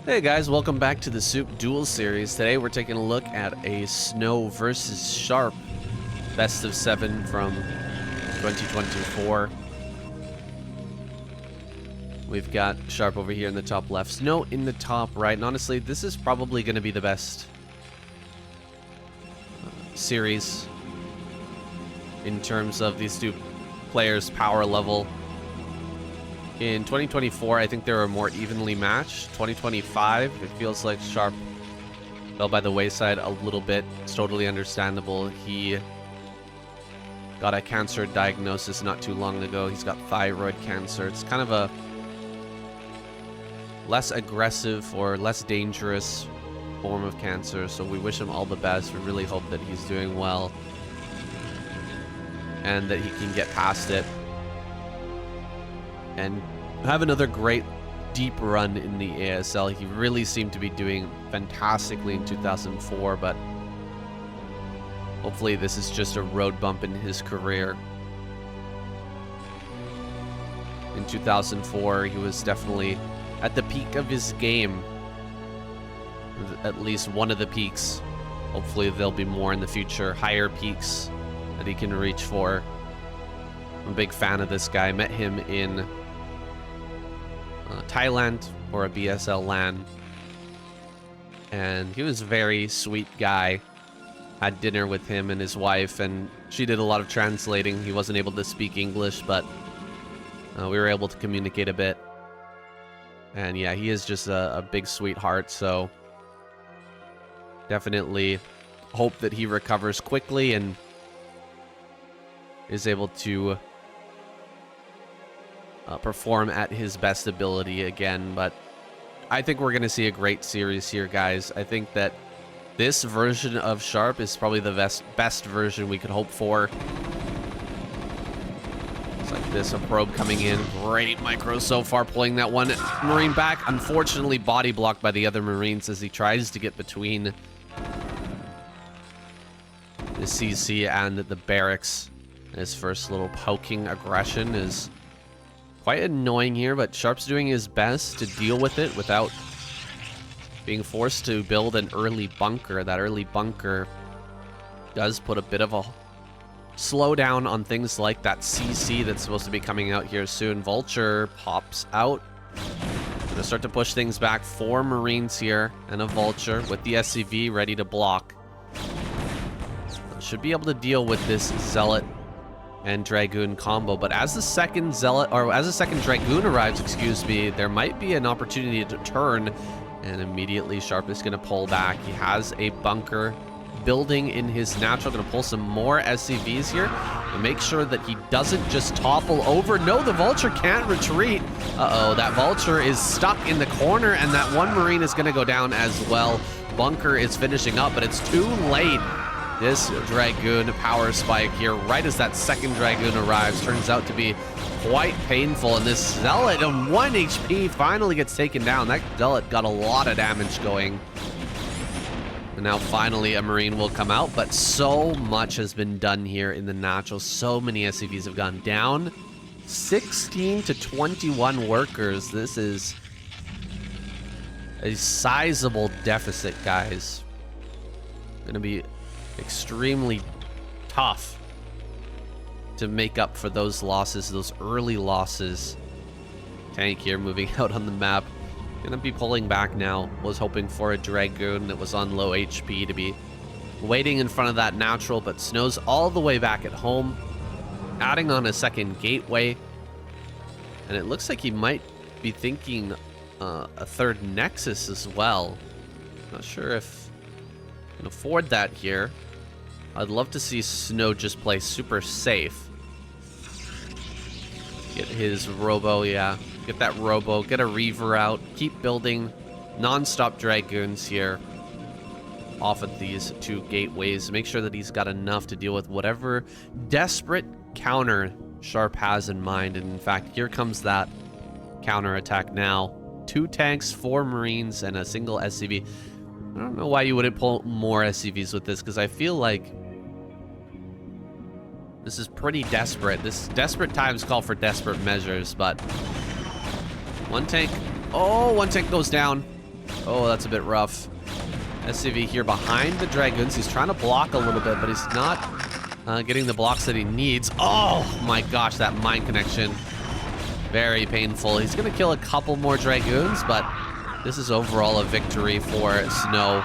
Hey guys, welcome back to the SOOP Duel series. Today we're taking a look at a SnOw versus Sharp best of 7 from 2024. We've got Sharp over here in the top left, SnOw in the top right, and honestly, this is probably going to be the best series in terms of these two players' power level. In 2024, I think they were more evenly matched. 2025, it feels like Sharp fell by the wayside a little bit. It's totally understandable. He got a cancer diagnosis not too long ago. He's got thyroid cancer. It's kind of a less aggressive or less dangerous form of cancer, so we wish him all the best. We really hope that he's doing well and that he can get past it and have another great deep run in the ASL. He really seemed to be doing fantastically in 2004, but hopefully this is just a road bump in his career. In 2004, he was definitely at the peak of his game. At least one of the peaks. Hopefully there'll be more in the future, higher peaks that he can reach for. I'm a big fan of this guy. Met him in Thailand or a BSL LAN, and he was a very sweet guy. Had dinner with him and his wife, and she did a lot of translating. He wasn't able to speak English, but we were able to communicate a bit. And yeah, he is just a big sweetheart, so definitely hope that he recovers quickly and is able to perform at his best ability again. But I think we're going to see a great series here, guys. I think that this version of Sharp is probably the best version we could hope for. It's like this, a probe coming in. Great micro so far, pulling that one Marine back. Unfortunately, body blocked by the other Marines as he tries to get between the CC and the barracks. His first little poking aggression is quite annoying here, but Sharp's doing his best to deal with it without being forced to build an early bunker. That early bunker does put a bit of a slowdown on things like that CC that's supposed to be coming out here soon. Vulture pops out. Gonna start to push things back. 4 Marines here and a Vulture with the SCV ready to block. Should be able to deal with this Zealot and Dragoon combo, but as the second Zealot, or as the second Dragoon arrives, excuse me, there might be an opportunity to turn, and immediately Sharp is going to pull back. He has a bunker building in his natural. Going to pull some more SCVs here and make sure that he doesn't just topple over. No, the Vulture can't retreat. Uh-oh, that Vulture is stuck in the corner, and that one Marine is going to go down as well. Bunker is finishing up, but it's too late. This Dragoon power spike here, right as that second Dragoon arrives, turns out to be quite painful. And this Zealot on 1 HP finally gets taken down. That Zealot got a lot of damage going. And now finally a Marine will come out, but so much has been done here in the natural. So many SCVs have gone down. 16 to 21 workers. This is a sizable deficit, guys. Gonna be extremely tough to make up for those losses, those early losses. Tank here moving out on the map. Gonna be pulling back now. Was hoping for a Dragoon that was on low HP to be waiting in front of that natural, but SnOw's all the way back at home, adding on a second gateway. And it looks like he might be thinking a third Nexus as well. Not sure if he can afford that here. I'd love to see SnOw just play super safe. Get his Robo, yeah. Get that Robo, get a Reaver out. Keep building non-stop Dragoons here off of these 2 gateways. Make sure that he's got enough to deal with whatever desperate counter Sharp has in mind. And in fact, here comes that counter attack now. 2 tanks, 4 Marines, and a single SCV. I don't know why you wouldn't pull more SCVs with this, because I feel like this is pretty desperate. Desperate times call for desperate measures, but one tank. Oh, one tank goes down. Oh, that's a bit rough. SCV here behind the Dragoons. He's trying to block a little bit, but he's not getting the blocks that he needs. Oh my gosh, that mine connection. Very painful. He's going to kill a couple more Dragoons, but this is overall a victory for SnOw.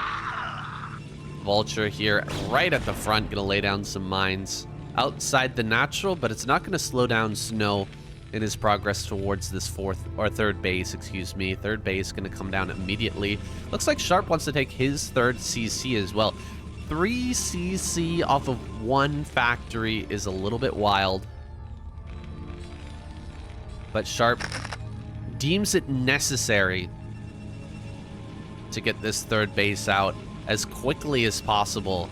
Vulture here right at the front, going to lay down some mines outside the natural, but it's not going to slow down SnOw in his progress towards this third base, excuse me. Third base going to come down immediately. Looks like Sharp wants to take his third CC as well. 3 CC off of 1 factory is a little bit wild. But Sharp deems it necessary to get this third base out as quickly as possible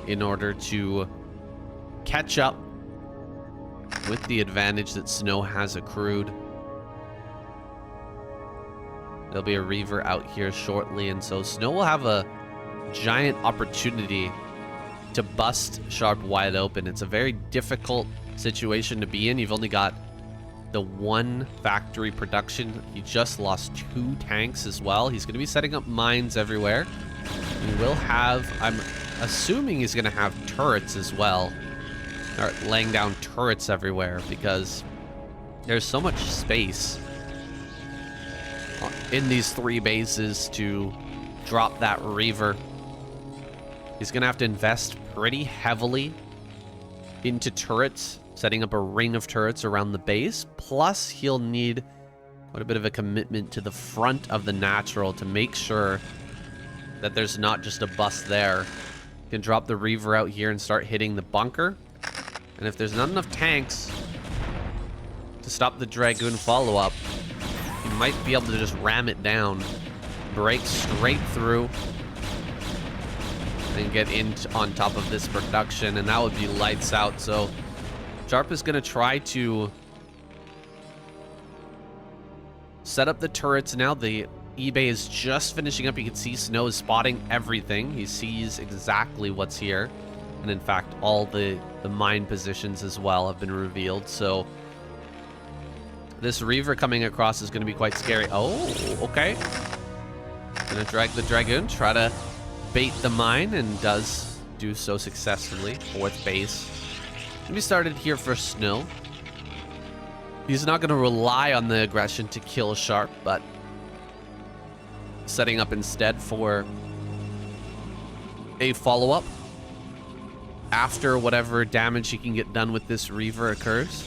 in order to catch up with the advantage that SnOw has accrued. There'll be a Reaver out here shortly, and so SnOw will have a giant opportunity to bust Sharp wide open. It's a very difficult situation to be in. You've only got the 1 factory production. He just lost 2 tanks as well. He's going to be setting up mines everywhere. He will have, I'm assuming he's going to have turrets as well. Or laying down turrets everywhere because there's so much space in these 3 bases to drop that Reaver. He's going to have to invest pretty heavily into turrets, setting up a ring of turrets around the base. Plus, he'll need quite a bit of a commitment to the front of the natural to make sure that there's not just a bust there. He can drop the Reaver out here and start hitting the bunker. And if there's not enough tanks to stop the Dragoon follow-up, he might be able to just ram it down, break straight through, and get in on top of this production, and that would be lights out. So Sharp is going to try to set up the turrets now. The eBay is just finishing up. You can see SnOw is spotting everything. He sees exactly what's here. And in fact, all the mine positions as well have been revealed. So this Reaver coming across is going to be quite scary. Oh, okay. Going to drag the Dragoon, try to bait the mine, and does do so successfully. 4th base. Going to be started here for SnOw. He's not going to rely on the aggression to kill Sharp, but setting up instead for a follow-up after whatever damage he can get done with this Reaver occurs.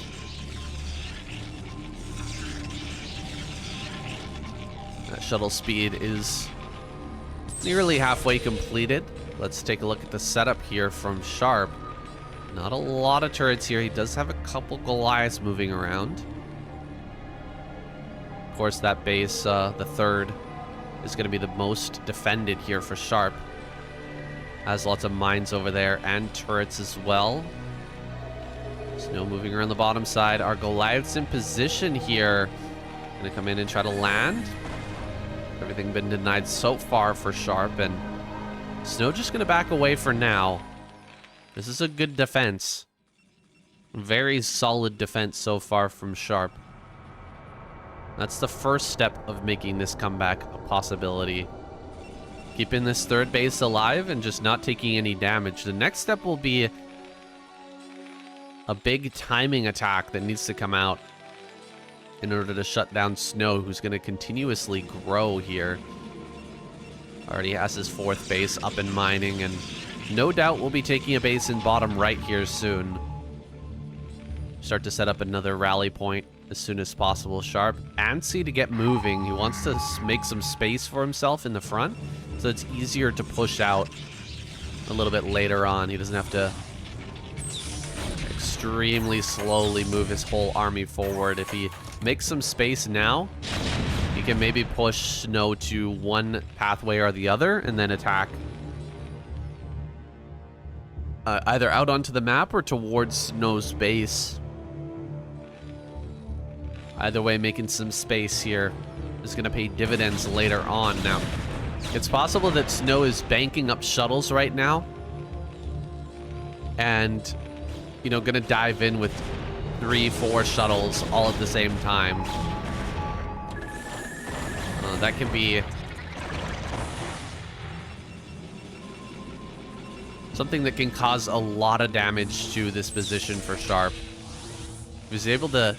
That shuttle speed is nearly halfway completed. Let's take a look at the setup here from Sharp. Not a lot of turrets here. He does have a couple Goliaths moving around. Of course, that base, the 3rd, is going to be the most defended here for Sharp. Has lots of mines over there and turrets as well. SnOw moving around the bottom side. Our Goliaths in position here. Gonna come in and try to land. Everything been denied so far for Sharp, and SnOw just gonna back away for now. This is a good defense. Very solid defense so far from Sharp. That's the first step of making this comeback a possibility. Keeping this 3rd base alive and just not taking any damage. The next step will be a big timing attack that needs to come out in order to shut down SnOw, who's going to continuously grow here. Already has his 4th base up and mining, and no doubt we'll be taking a base in bottom right here soon. Start to set up another rally point as soon as possible. Sharp, antsy to get moving. He wants to make some space for himself in the front, so it's easier to push out a little bit later on. He doesn't have to extremely slowly move his whole army forward. If he makes some space now, he can maybe push SnOw to one pathway or the other and then attack either out onto the map or towards SnOw's base. Either way, making some space here is going to pay dividends later on. Now, it's possible that SnOw is banking up shuttles right now and, you know, going to dive in with 3-4 shuttles all at the same time. That can be Something that can cause a lot of damage to this position for Sharp. If he's able to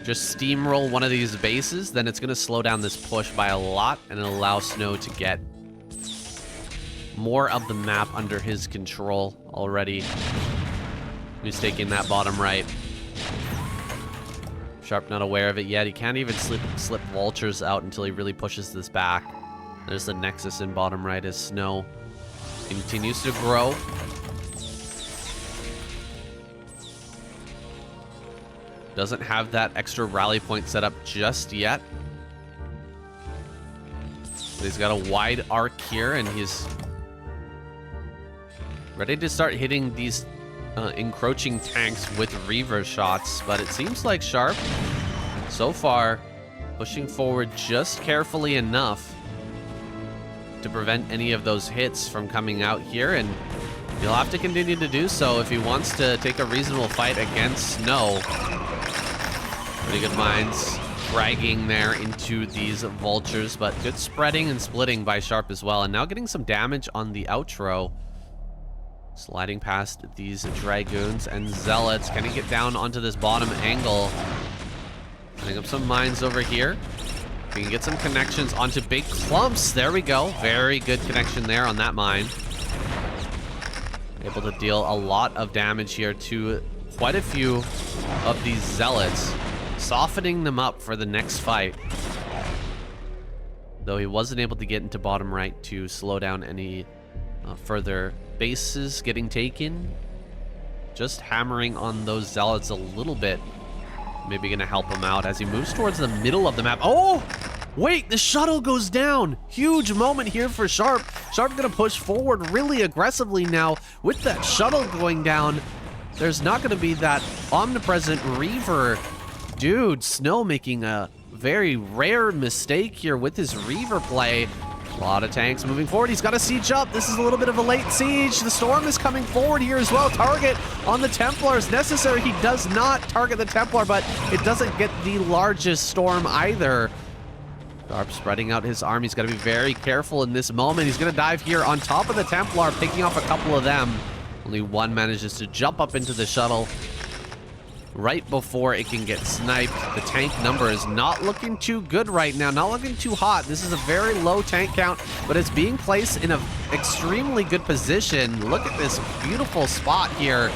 just steamroll one of these bases, then it's going to slow down this push by a lot and allow SnOw to get more of the map under his control already. He's taking that bottom right. Sharp not aware of it yet. He can't even slip vultures out until he really pushes this back. There's the Nexus in bottom right as SnOw continues to grow. Doesn't have that extra rally point set up just yet. But he's got a wide arc here, and he's ready to start hitting these encroaching tanks with Reaver shots. But it seems like Sharp, so far, pushing forward just carefully enough to prevent any of those hits from coming out here, and he'll have to continue to do so if he wants to take a reasonable fight against SnOw. Pretty good mines dragging there into these vultures, but good spreading and splitting by Sharp as well. And now getting some damage on the outro. Sliding past these Dragoons and Zealots. Can he get down onto this bottom angle? Putting up some mines over here. We can get some connections onto big clumps. There we go. Very good connection there on that mine. Able to deal a lot of damage here to quite a few of these Zealots, softening them up for the next fight. Though he wasn't able to get into bottom right to slow down any further bases getting taken. Just hammering on those Zealots a little bit. Maybe gonna help him out as he moves towards the middle of the map. Oh! Wait, the shuttle goes down! Huge moment here for Sharp. Sharp gonna push forward really aggressively now with that shuttle going down. There's not gonna be that omnipresent Reaver. Dude, SnOw making a very rare mistake here with his Reaver play. A lot of tanks moving forward. He's got to siege up. This is a little bit of a late siege. The Storm is coming forward here as well. Target on the Templar is necessary. He does not target the Templar, but it doesn't get the largest Storm either. Sharp spreading out his army. He's got to be very careful in this moment. He's going to dive here on top of the Templar, picking off a couple of them. Only one manages to jump up into the shuttle right before it can get sniped. The tank number is not looking too good right now, not looking too hot. This is a very low tank count, but it's being placed in an extremely good position. Look at this beautiful spot here.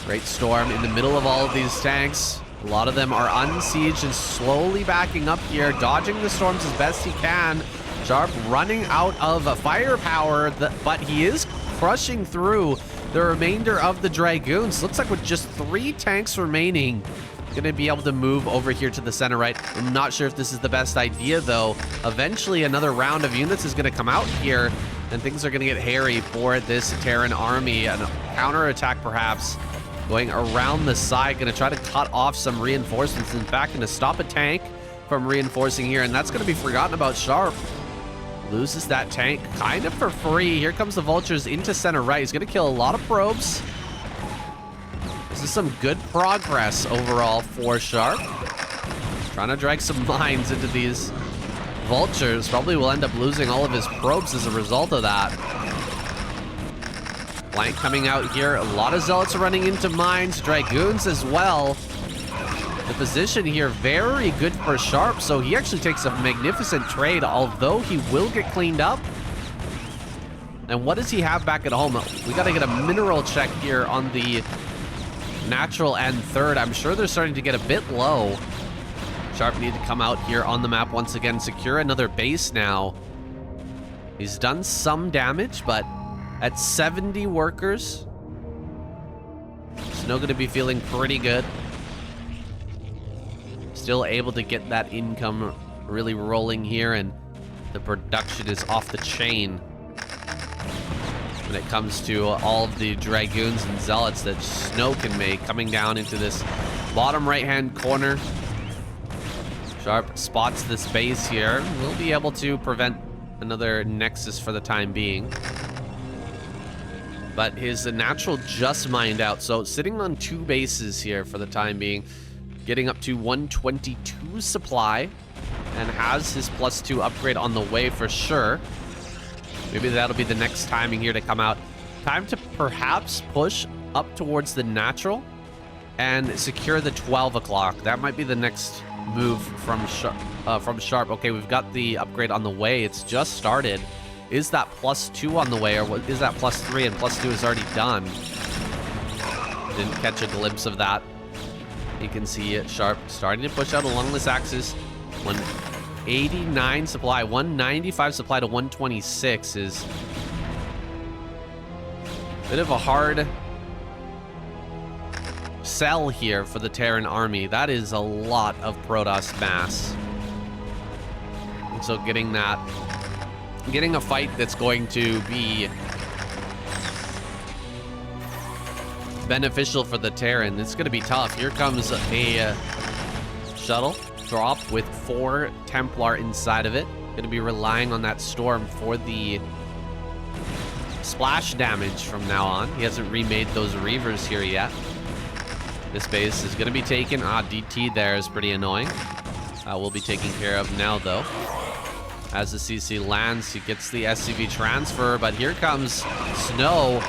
Great Storm in the middle of all of these tanks. A lot of them are unsieged and slowly backing up here, dodging the storms as best he can. Sharp running out of firepower, but he is crushing through the remainder of the Dragoons. Looks like with just 3 tanks remaining, gonna be able to move over here to the center right. I'm not sure if this is the best idea though. Eventually another round of units is gonna come out here and things are gonna get hairy for this Terran army. A counterattack perhaps going around the side, gonna try to cut off some reinforcements. In fact, gonna stop a tank from reinforcing here, and that's gonna be forgotten about. Sharp loses that tank kind of for free. Here comes the vultures into center right. He's gonna kill a lot of probes. This is some good progress overall for Sharp. Trying to drag some mines into these vultures. Probably will end up losing all of his probes as a result of that. Flank coming out here. A lot of Zealots are running into mines. Dragoons as well. The position here, very good for Sharp, so he actually takes a magnificent trade, although he will get cleaned up. And what does he have back at home? We got to get a mineral check here on the natural and third. I'm sure they're starting to get a bit low. Sharp need to come out here on the map once again, secure another base now. He's done some damage, but at 70 workers, SnOw gonna be feeling pretty good. Still able to get that income really rolling here, and the production is off the chain when it comes to all of the Dragoons and Zealots that SnOw can make coming down into this bottom right-hand corner. Sharp spots this base here. We'll be able to prevent another Nexus for the time being. But his natural just mined out, so sitting on 2 bases here for the time being. Getting up to 122 supply and has his +2 upgrade on the way for sure. Maybe that'll be the next timing here to come out. Time to perhaps push up towards the natural and secure the 12 o'clock. That might be the next move from Sharp. Okay, we've got the upgrade on the way. It's just started. Is that +2 on the way, or what is that +3, and +2 is already done? Didn't catch a glimpse of that. You can see it, Sharp starting to push out along this axis. 189 supply, 195 supply to 126 is a bit of a hard sell here for the Terran army. That is a lot of Protoss mass. And so getting a fight that's going to be beneficial for the Terran, it's going to be tough. Here comes a shuttle drop with 4 Templar inside of it. Going to be relying on that storm for the splash damage from now on. He hasn't remade those Reavers here yet. This base is going to be taken. DT there is pretty annoying. Will be taken care of now, though. As the CC lands, he gets the SCV transfer, but here comes SnOw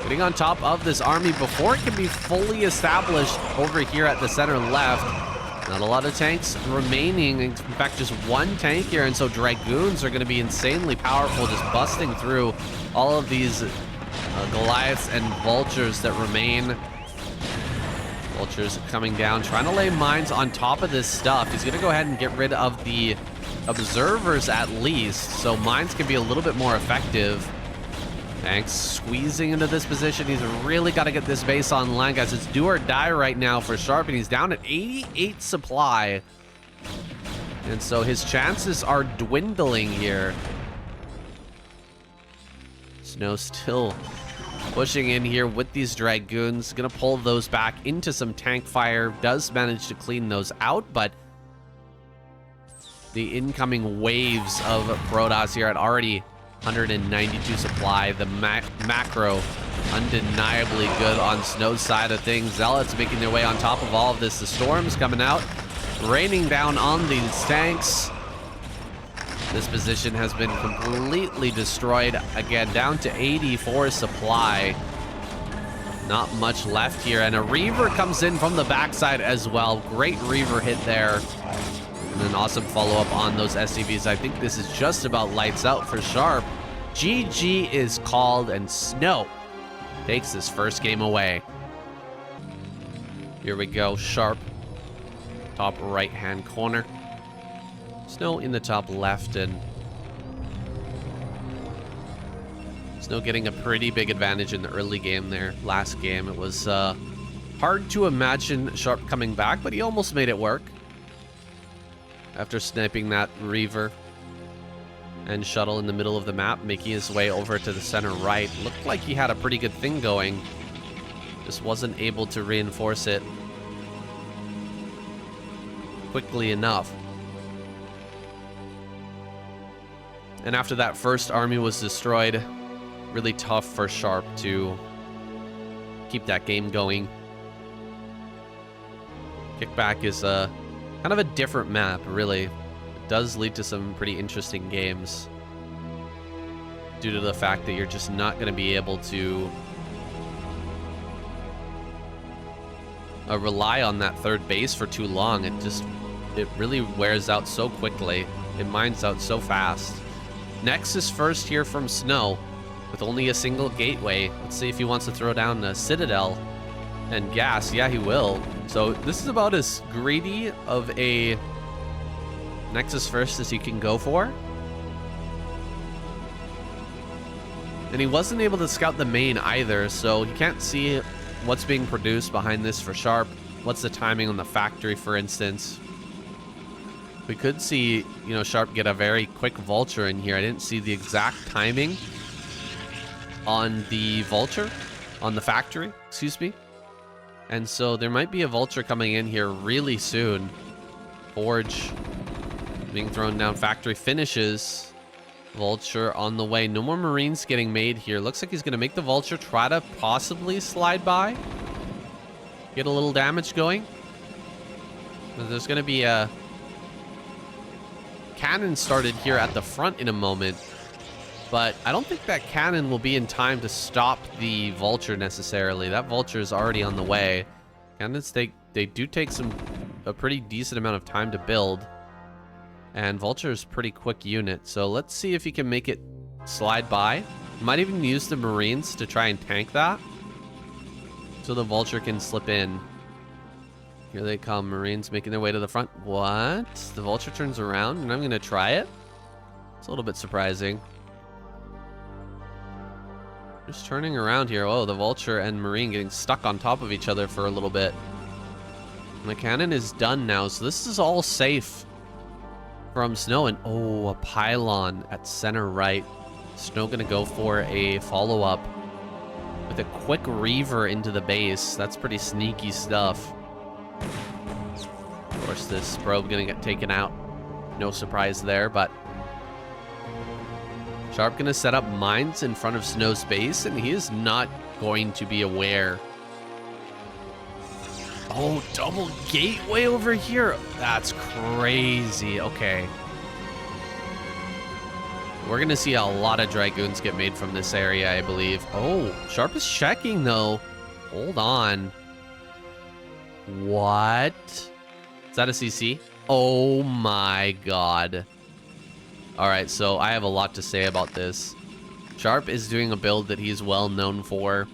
getting on top of this army before it can be fully established over here at the center left. Not a lot of tanks remaining. In fact, just 1 tank here, and so Dragoons are going to be insanely powerful, just busting through all of these Goliaths and Vultures that remain. Vultures coming down, trying to lay mines on top of this stuff. He's going to go ahead and get rid of the observers at least, so mines can be a little bit more effective. Tanks squeezing into this position. He's really got to get this base online, guys. It's do or die right now for Sharp, and he's down at 88 supply. And so his chances are dwindling here. SnOw still pushing in here with these Dragoons. Gonna pull those back into some tank fire. Does manage to clean those out, but the incoming waves of Protoss here at already 192 supply. The macro undeniably good on SnOw's side of things. Zealots making their way on top of all of this. The storms coming out, raining down on these tanks. This position has been completely destroyed. Again, down to 84 supply. Not much left here. And a Reaver comes in from the backside as well. Great Reaver hit there. And an awesome follow-up on those SCVs. I think this is just about lights out for Sharp. GG is called, and SnOw takes this first game away. Here we go. Sharp, top right-hand corner. SnOw in the top left, and SnOw getting a pretty big advantage in the early game there. Last game, it was hard to imagine Sharp coming back, but he almost made it work. After sniping that Reaver and shuttle in the middle of the map, making his way over to the center right. Looked like he had a pretty good thing going. Just wasn't able to reinforce it quickly enough. And after that first army was destroyed, really tough for Sharp to keep that game going. Kickback is kind of a different map, really. It does lead to some pretty interesting games due to the fact that you're just not going to be able to rely on that third base for too long. It really wears out so quickly. It mines out so fast. Next is first here from SnOw with only a single gateway. Let's see if he wants to throw down a Citadel and gas. Yeah, he will. So this is about as greedy of a Nexus first as he can go for. And he wasn't able to scout the main either, so he can't see what's being produced behind this for Sharp. What's the timing on the factory, for instance? We could see, you know, Sharp get a very quick Vulture in here. I didn't see the exact timing on the Vulture, on the factory, excuse me. And so there might be a Vulture coming in here really soon. Forge being thrown down. Factory finishes. Vulture on the way. No more Marines getting made here. Looks like he's going to make the Vulture try to possibly slide by. Get a little damage going. There's going to be a cannon started here at the front in a moment. But I don't think that cannon will be in time to stop the vulture necessarily. That vulture is already on the way. Cannons, they do take a pretty decent amount of time to build. And vulture is a pretty quick unit. So let's see if he can make it slide by. Might even use the Marines to try and tank that. So the vulture can slip in. Here they come, Marines making their way to the front. What? The vulture turns around and I'm going to try it? It's a little bit surprising. Just turning around here. Oh, the vulture and Marine getting stuck on top of each other for a little bit. And the cannon is done now, so this is all safe from SnOw. And oh, a pylon at center right. SnOw gonna go for a follow-up with a quick reaver into the base. That's pretty sneaky stuff. Of course, this probe gonna get taken out. No surprise there, but Sharp gonna set up mines in front of SnOw's base, and he is not going to be aware. Oh, double gateway over here. That's crazy. Okay. We're gonna see a lot of Dragoons get made from this area, I believe. Oh, Sharp is checking though. Hold on. What? Is that a CC? Oh my god. Alright, so I have a lot to say about this. Sharp is doing a build that he's well known for.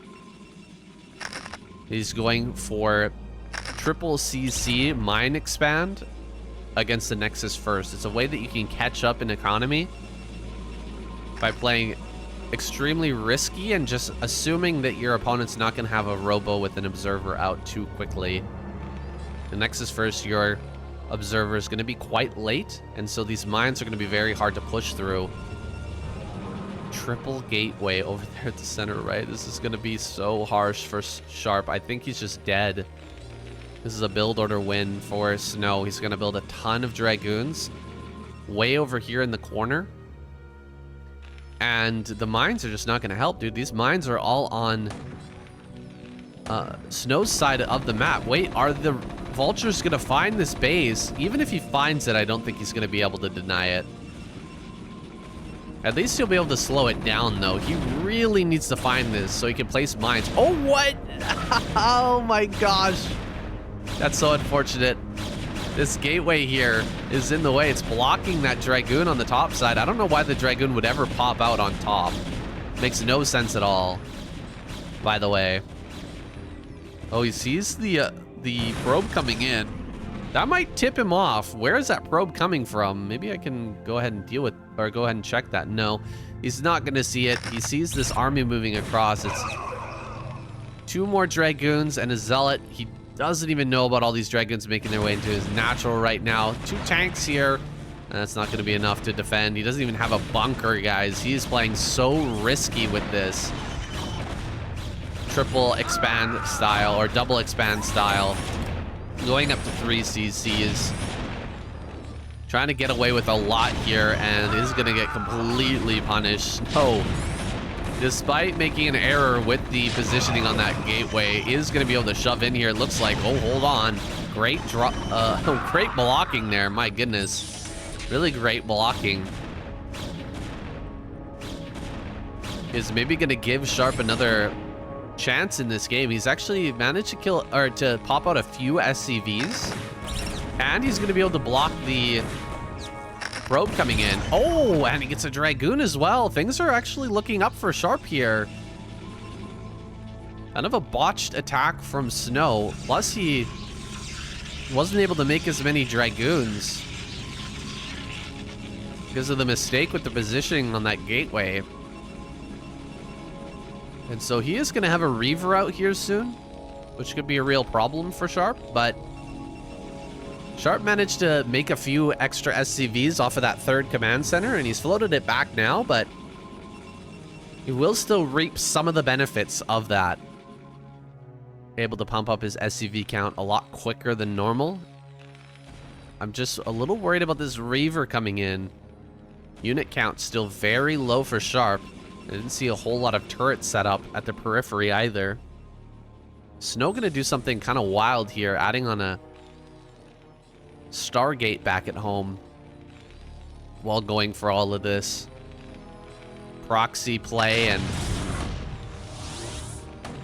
He's going for triple CC mine expand against the Nexus first. It's a way that you can catch up in economy by playing extremely risky and just assuming that your opponent's not going to have a robo with an observer out too quickly. The Nexus first, your observer is going to be quite late, and so these mines are going to be very hard to push through. Triple gateway over there at the center right. This is going to be so harsh for Sharp. I think he's just dead. This is a build order win for SnOw. He's going to build a ton of Dragoons way over here in the corner. And the mines are just not going to help, dude. These mines are all on SnOw's side of the map. Wait, are the vultures going to find this base? Even if he finds it, I don't think he's going to be able to deny it. At least he'll be able to slow it down, though. He really needs to find this so he can place mines. Oh, what? Oh, my gosh. That's so unfortunate. This gateway here is in the way. It's blocking that Dragoon on the top side. I don't know why the Dragoon would ever pop out on top. Makes no sense at all, by the way. Oh, he sees the probe coming in. That might tip him off. Where is that probe coming from? Maybe I can go ahead and deal with, or go ahead and check that. No, he's not going to see it. He sees this army moving across. It's 2 more Dragoons and a Zealot. He doesn't even know about all these Dragoons making their way into his natural right now. 2 tanks here. And that's not going to be enough to defend. He doesn't even have a bunker, guys. He is playing so risky with this. Triple expand style, or double expand style. Going up to 3 CCs. Trying to get away with a lot here, and is going to get completely punished. No. Despite making an error with the positioning on that gateway, is going to be able to shove in here. It looks like, oh, hold on. Great drop, great blocking there. My goodness. Really great blocking. Is maybe going to give Sharp another chance in this game. He's actually managed to kill, or to pop out a few SCVs, and he's going to be able to block the probe coming in. Oh, and he gets a Dragoon as well. Things are actually looking up for Sharp here. Kind of a botched attack from SnOw. Plus, he wasn't able to make as many Dragoons because of the mistake with the positioning on that gateway. And so he is going to have a Reaver out here soon, which could be a real problem for Sharp, but Sharp managed to make a few extra SCVs off of that 3rd command center, and he's floated it back now, but he will still reap some of the benefits of that. Able to pump up his SCV count a lot quicker than normal. I'm just a little worried about this Reaver coming in. Unit count still very low for Sharp. I didn't see a whole lot of turrets set up at the periphery either. SnOw gonna do something kind of wild here, adding on a Stargate back at home while going for all of this. proxy play, and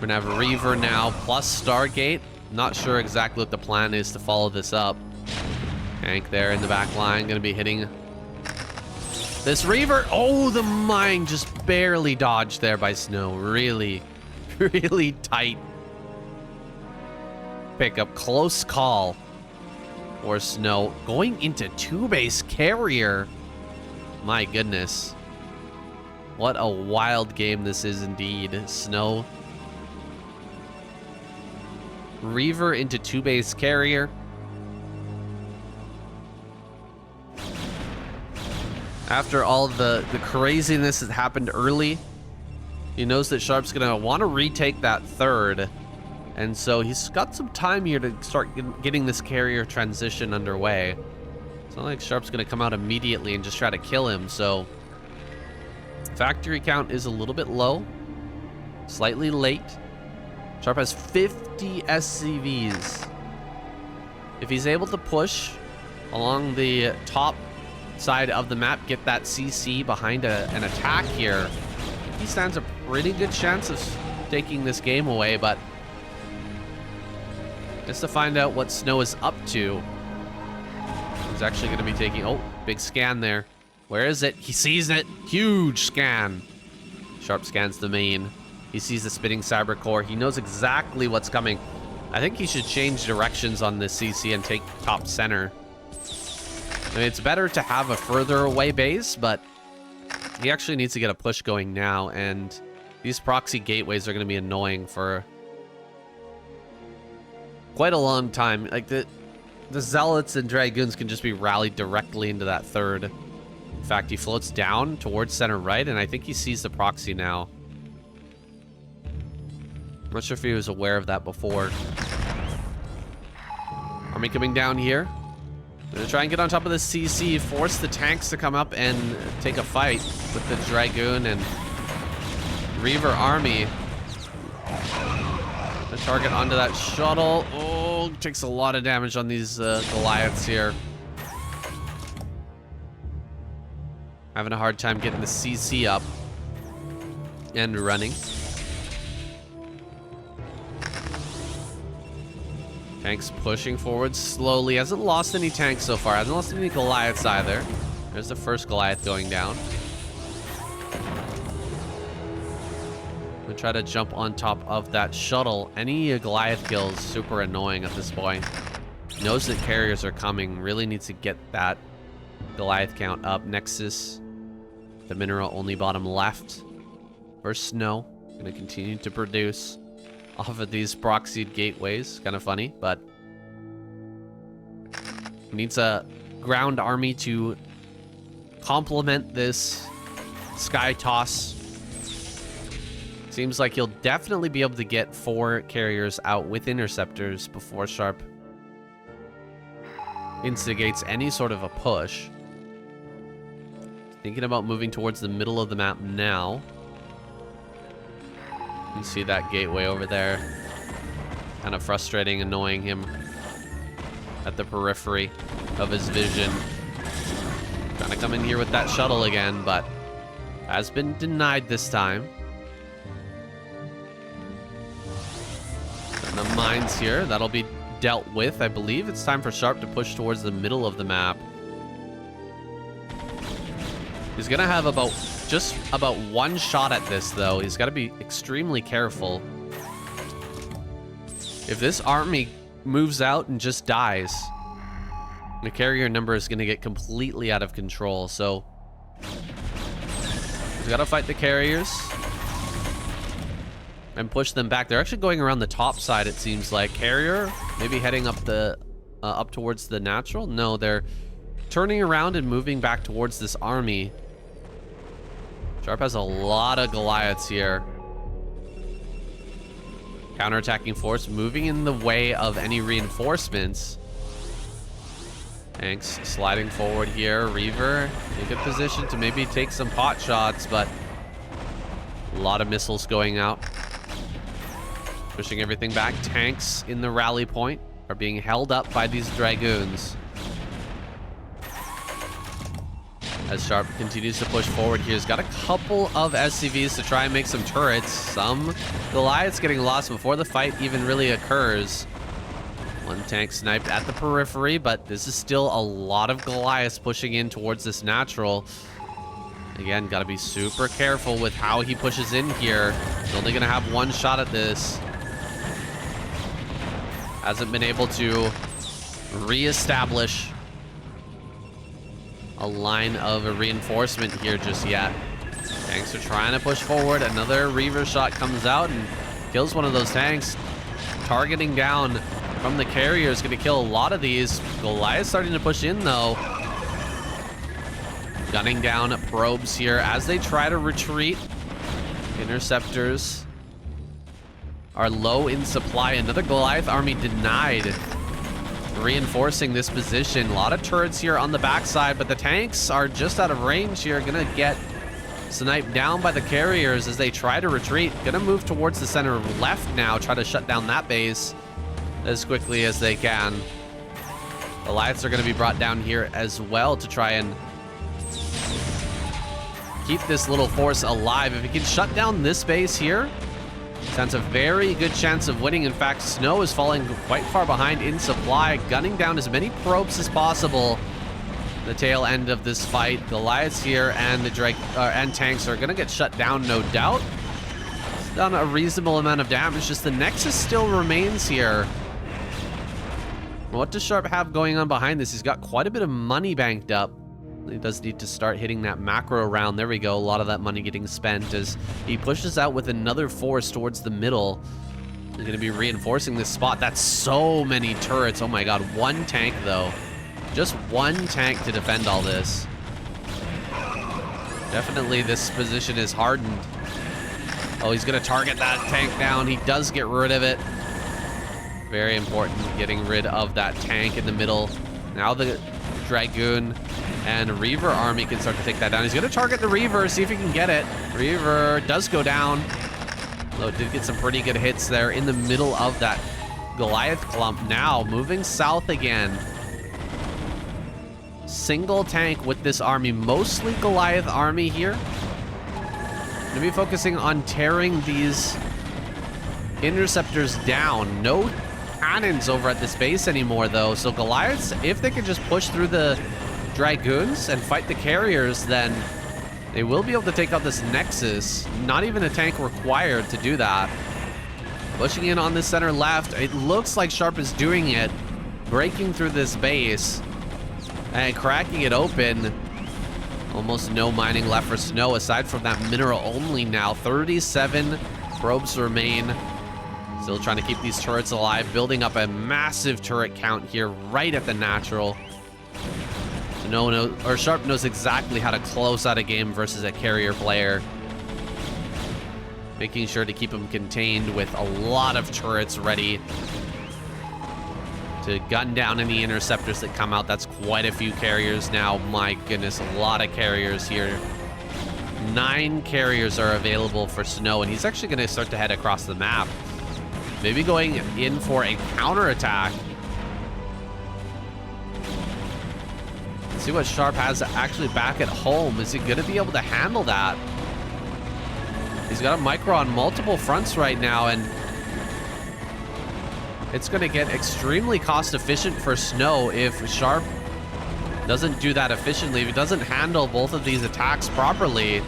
we're gonna have Reaver now plus Stargate. Not sure exactly what the plan is to follow this up. Tank there in the back line, gonna be hitting this Reaver. Oh, the mine just barely dodged there by SnOw. Really, really tight pickup. Close call for SnOw. Going into 2-base carrier. My goodness. What a wild game this is indeed. SnOw. Reaver into 2-base carrier. After all the craziness that happened early, he knows that Sharp's gonna want to retake that third. And so he's got some time here to start getting this carrier transition underway. It's not like Sharp's gonna come out immediately and just try to kill him, so factory count is a little bit low, slightly late. Sharp has 50 SCVs. If he's able to push along the top side of the map, get that CC behind an attack here, he stands a pretty good chance of taking this game away, but just to find out what SnOw is up to. He's actually going to be taking... Oh, big scan there. Where is it? He sees it. Huge scan. Sharp scans the main. He sees the spinning cyber core. He knows exactly what's coming. I think he should change directions on this CC and take top center. I mean, it's better to have a further away base, but he actually needs to get a push going now, and these proxy gateways are going to be annoying for quite a long time. Like, the Zealots and Dragoons can just be rallied directly into that third. In fact, he floats down towards center right, and I think he sees the proxy now. I'm not sure if he was aware of that before. Army coming down here. Gonna try and get on top of the CC, force the tanks to come up and take a fight with the Dragoon and Reaver army. The target onto that shuttle. Oh, takes a lot of damage on these Goliaths here. Having a hard time getting the CC up and running. Tanks pushing forward slowly. Hasn't lost any tanks so far. Hasn't lost any Goliaths either. There's the first Goliath going down. We try to jump on top of that shuttle. Any Goliath kills super annoying at this point. Knows that carriers are coming. Really needs to get that Goliath count up. Nexus, the mineral only bottom left for SnOw. Gonna continue to produce off of these proxied gateways. Kind of funny, but needs a ground army to complement this sky toss. Seems like he'll definitely be able to get 4 carriers out with interceptors before Sharp instigates any sort of a push. Thinking about moving towards the middle of the map now. You see that gateway over there. Kind of frustrating, annoying him at the periphery of his vision. Trying to come in here with that shuttle again, but has been denied this time. And the mines here, that'll be dealt with, I believe. It's time for Sharp to push towards the middle of the map. He's gonna have just about 1 shot at this, though. He's got to be extremely careful. If this army moves out and just dies, the carrier number is going to get completely out of control. So he's got to fight the carriers and push them back. They're actually going around the top side, it seems like. Carrier maybe heading up up towards the natural. No, they're turning around and moving back towards this army. Sharp has a lot of Goliaths here. Counterattacking force moving in the way of any reinforcements. Tanks sliding forward here. Reaver in a good position to maybe take some pot shots, but a lot of missiles going out. Pushing everything back. Tanks in the rally point are being held up by these Dragoons. As Sharp continues to push forward here. He's got a couple of SCVs to try and make some turrets. Some Goliaths getting lost before the fight even really occurs. One tank sniped at the periphery, but this is still a lot of Goliaths pushing in towards this natural. Again, got to be super careful with how he pushes in here. He's only going to have one shot at this. Hasn't been able to reestablish a line of a reinforcement here just yet. Tanks are trying to push forward. Another Reaver shot comes out and kills one of those tanks. Targeting down from the carrier is going to kill a lot of these. Goliath starting to push in though. Gunning down probes here as they try to retreat. Interceptors are low in supply. Another Goliath army denied. Reinforcing this position. A lot of turrets here on the backside, but the tanks are just out of range here. Gonna get sniped down by the carriers as they try to retreat. Gonna move towards the center left now, try to shut down that base as quickly as they can. Goliaths are gonna be brought down here as well to try and keep this little force alive. If he can shut down this base here, stands a very good chance of winning. In fact, SnOw is falling quite far behind in supply, gunning down as many probes as possible. The tail end of this fight, Goliaths here and the and tanks are gonna get shut down, no doubt. It's done a reasonable amount of damage. Just the Nexus still remains here. What does Sharp have going on behind this? He's got quite a bit of money banked up. He does need to start hitting that macro round. There we go. A lot of that money getting spent as he pushes out with another force towards the middle. He's going to be reinforcing this spot. That's so many turrets. Oh my god. One tank though. Just one tank to defend all this. Definitely this position is hardened. Oh, he's going to target that tank down. He does get rid of it. Very important getting rid of that tank in the middle. Now the Dragoon and Reaver army can start to take that down. He's going to target the Reaver, see if he can get it. Reaver does go down. Though did get some pretty good hits there in the middle of that Goliath clump. Now moving south again. Single tank with this army, mostly Goliath army here. Going to be focusing on tearing these interceptors down. No cannons over at this base anymore though. So Goliaths, if they can just push through the Dragoons and fight the carriers, then they will be able to take out this Nexus. Not even a tank required to do that. Pushing in on the center left. It looks like Sharp is doing it. Breaking through this base and cracking it open. Almost no mining left for SnOw aside from that mineral only now. 37 probes remain. Still trying to keep these turrets alive. Building up a massive turret count here right at the natural. Sharp knows exactly how to close out a game versus a carrier player. Making sure to keep him contained with a lot of turrets ready to gun down any interceptors that come out. That's quite a few carriers now. My goodness, a lot of carriers here. 9 carriers are available for SnOw, and he's actually going to start to head across the map. Maybe going in for a counterattack. See what Sharp has actually back at home. Is he going to be able to handle that? He's got a micro on multiple fronts right now, and it's going to get extremely cost efficient for SnOw if Sharp doesn't do that efficiently. If he doesn't handle both of these attacks properly.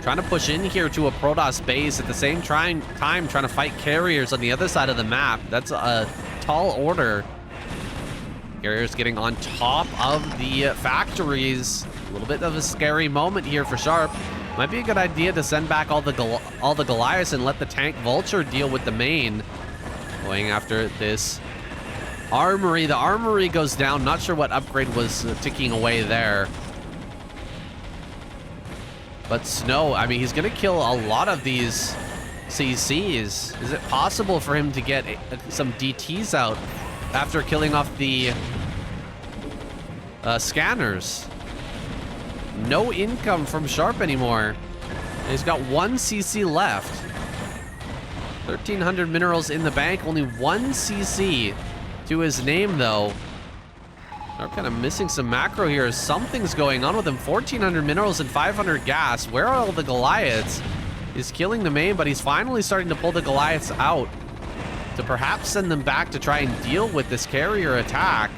Trying to push in here to a Protoss base at the same time trying to fight carriers on the other side of the map. That's a tall order. Carriers getting on top of the factories. A little bit of a scary moment here for Sharp. Might be a good idea to send back all the Goliaths and let the tank Vulture deal with the main. Going after this armory. The armory goes down. Not sure what upgrade was ticking away there. But SnOw, I mean, he's going to kill a lot of these CCs. Is it possible for him to get some DTs out after killing off the scanners? No income from Sharp anymore. And he's got 1 CC left. 1,300 minerals in the bank. Only 1 CC to his name, though. Sharp kind of missing some macro here. Something's going on with him. 1,400 minerals and 500 gas. Where are all the Goliaths? He's killing the main, but he's finally starting to pull the Goliaths out to perhaps send them back to try and deal with this carrier attack.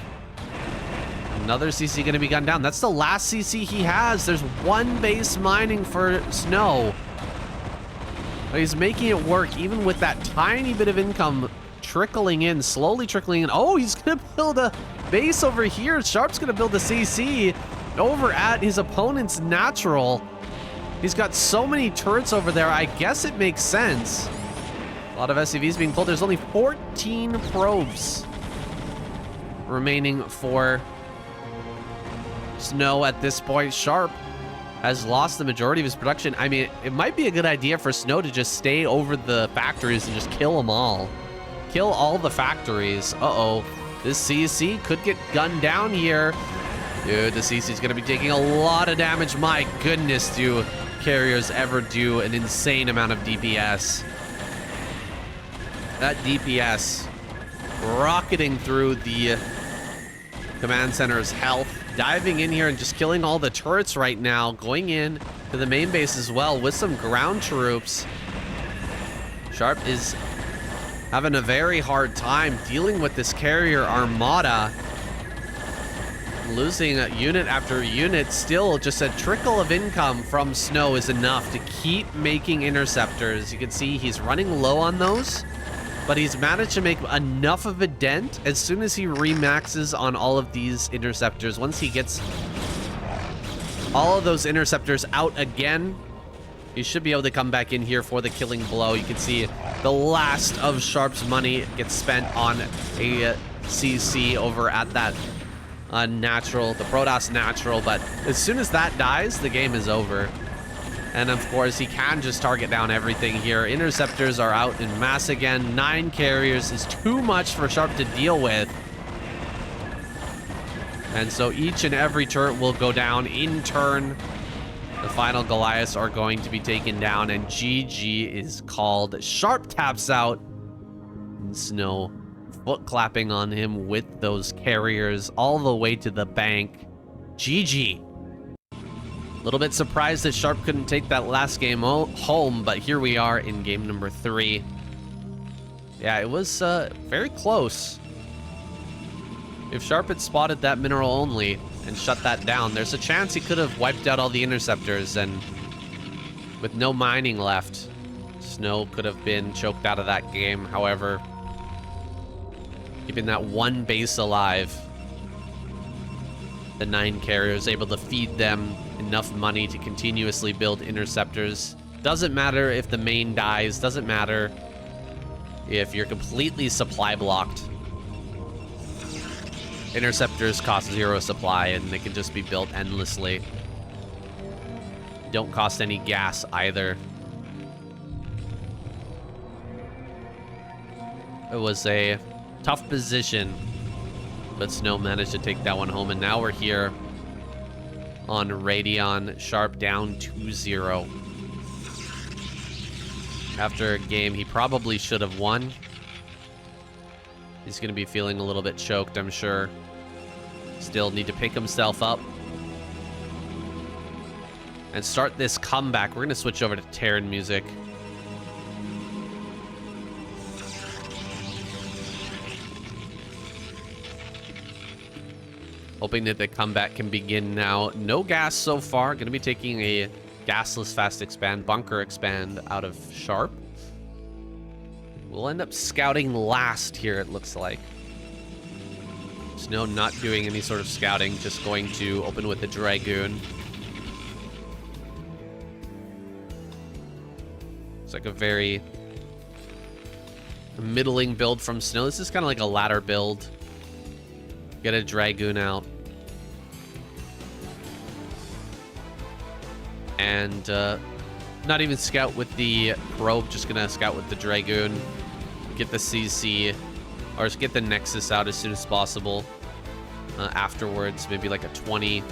Another CC going to be gunned down. That's the last CC he has. There's one base mining for SnOw. But he's making it work even with that tiny bit of income trickling in, slowly trickling in. Oh, he's going to build a base over here. Sharp's going to build a CC over at his opponent's natural. He's got so many turrets over there. I guess it makes sense. A lot of SCVs being pulled. There's only 14 probes remaining for SnOw at this point. Sharp has lost the majority of his production. I mean, it might be a good idea for SnOw to just stay over the factories and just kill them all. Kill all the factories. Uh-oh. This CC could get gunned down here. Dude, the CC is going to be taking a lot of damage. My goodness, do carriers ever do an insane amount of DPS. That DPS rocketing through the command center's health. Diving in here and just killing all the turrets right now. Going in to the main base as well with some ground troops. Sharp is having a very hard time dealing with this carrier armada. Losing unit after unit. Still, just a trickle of income from SnOw is enough to keep making interceptors. You can see he's running low on those, but he's managed to make enough of a dent as soon as he remaxes on all of these interceptors. Once he gets all of those interceptors out again, he should be able to come back in here for the killing blow. You can see the last of Sharp's money gets spent on a CC over at that natural, the Protoss natural, but as soon as that dies, the game is over. And of course, he can just target down everything here. Interceptors are out in mass again. 9 carriers is too much for Sharp to deal with. And so each and every turret will go down in turn. The final Goliaths are going to be taken down, and GG is called. Sharp taps out. And SnOw foot clapping on him with those carriers all the way to the bank. GG. A little bit surprised that Sharp couldn't take that last game home, but here we are in game number 3. Yeah, it was very close. If Sharp had spotted that mineral only and shut that down, there's a chance he could have wiped out all the interceptors, and with no mining left, SnOw could have been choked out of that game. However, keeping that one base alive, the 9 carriers able to feed them enough money to continuously build interceptors. Doesn't matter if the main dies, doesn't matter if you're completely supply blocked. Interceptors cost 0 supply, and they can just be built endlessly. Don't cost any gas either. It was a tough position, but SnOw managed to take that one home, and now we're here on Radeon. Sharp down 2-0. After a game he probably should have won. He's going to be feeling a little bit choked, I'm sure. Still need to pick himself up and start this comeback. We're going to switch over to Terran music. Hoping that the comeback can begin now. No gas so far. Going to be taking a gasless fast expand, bunker expand out of Sharp. We'll end up scouting last here, it looks like. SnOw not doing any sort of scouting, just going to open with the Dragoon. It's like a very middling build from SnOw. This is kind of like a ladder build. Get a Dragoon out. And not even scout with the probe, just gonna scout with the Dragoon. Get the CC, or just get the Nexus out as soon as possible. Afterwards, maybe like a 20,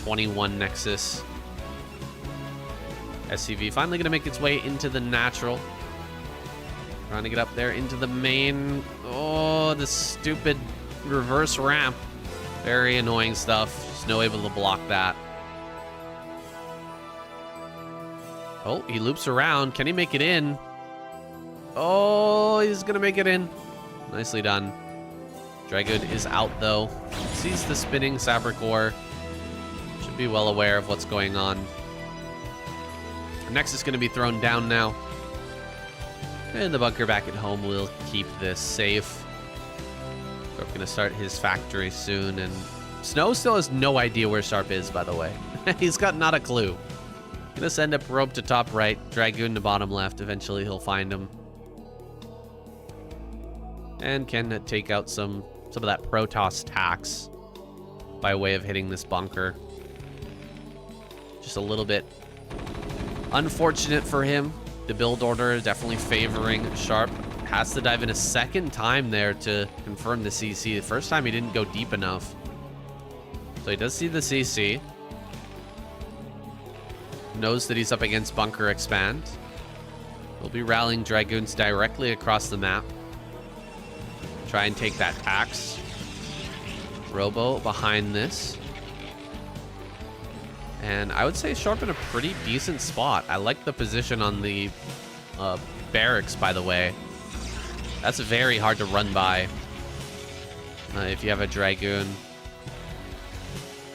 21 Nexus. SCV finally gonna make its way into the natural. Trying to get up there into the main. Oh, the stupid reverse ramp. Very annoying stuff. SnOw able to block that. Oh, he loops around. Can he make it in? Oh, he's gonna make it in. Nicely done. Dragoon is out though. Sees the spinning Sabricor. Should be well aware of what's going on. Nexus gonna be thrown down now. And the bunker back at home will keep this safe. We're gonna start his factory soon, and SnOw still has no idea where Sharp is, by the way. He's got not a clue. Gonna send up Rope to top right, Dragoon to bottom left. Eventually he'll find him. And can take out some of that Protoss tax by way of hitting this bunker. Just a little bit unfortunate for him. The build order is definitely favoring Sharp. Has to dive in a second time there to confirm the CC. The first time he didn't go deep enough. So he does see the CC. Knows that he's up against bunker expand. We'll be rallying Dragoons directly across the map. Try and take that tax. Robo behind this. And I would say Sharp in a pretty decent spot. I like the position on the barracks, by the way. That's very hard to run by if you have a Dragoon.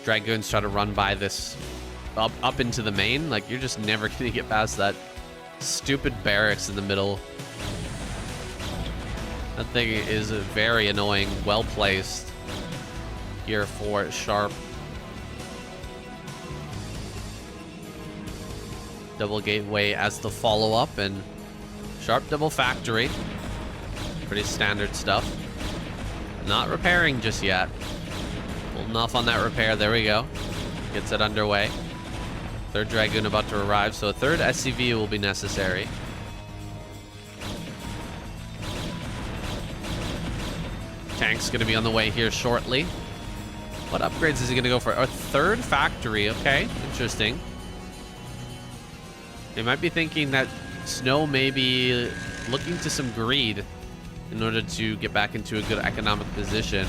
Dragoons try to run by this up into the main. Like, you're just never going to get past that stupid barracks in the middle. That thing is very annoying. Well placed here for Sharp. Double gateway as the follow-up, and Sharp double factory. Pretty standard stuff. Not repairing just yet. Holding off on that repair. There we go. Gets it underway. Third Dragoon about to arrive, so a third SCV will be necessary. Tank's going to be on the way here shortly. What upgrades is he going to go for? A third factory. Okay, interesting. They might be thinking that SnOw may be looking to some greed in order to get back into a good economic position.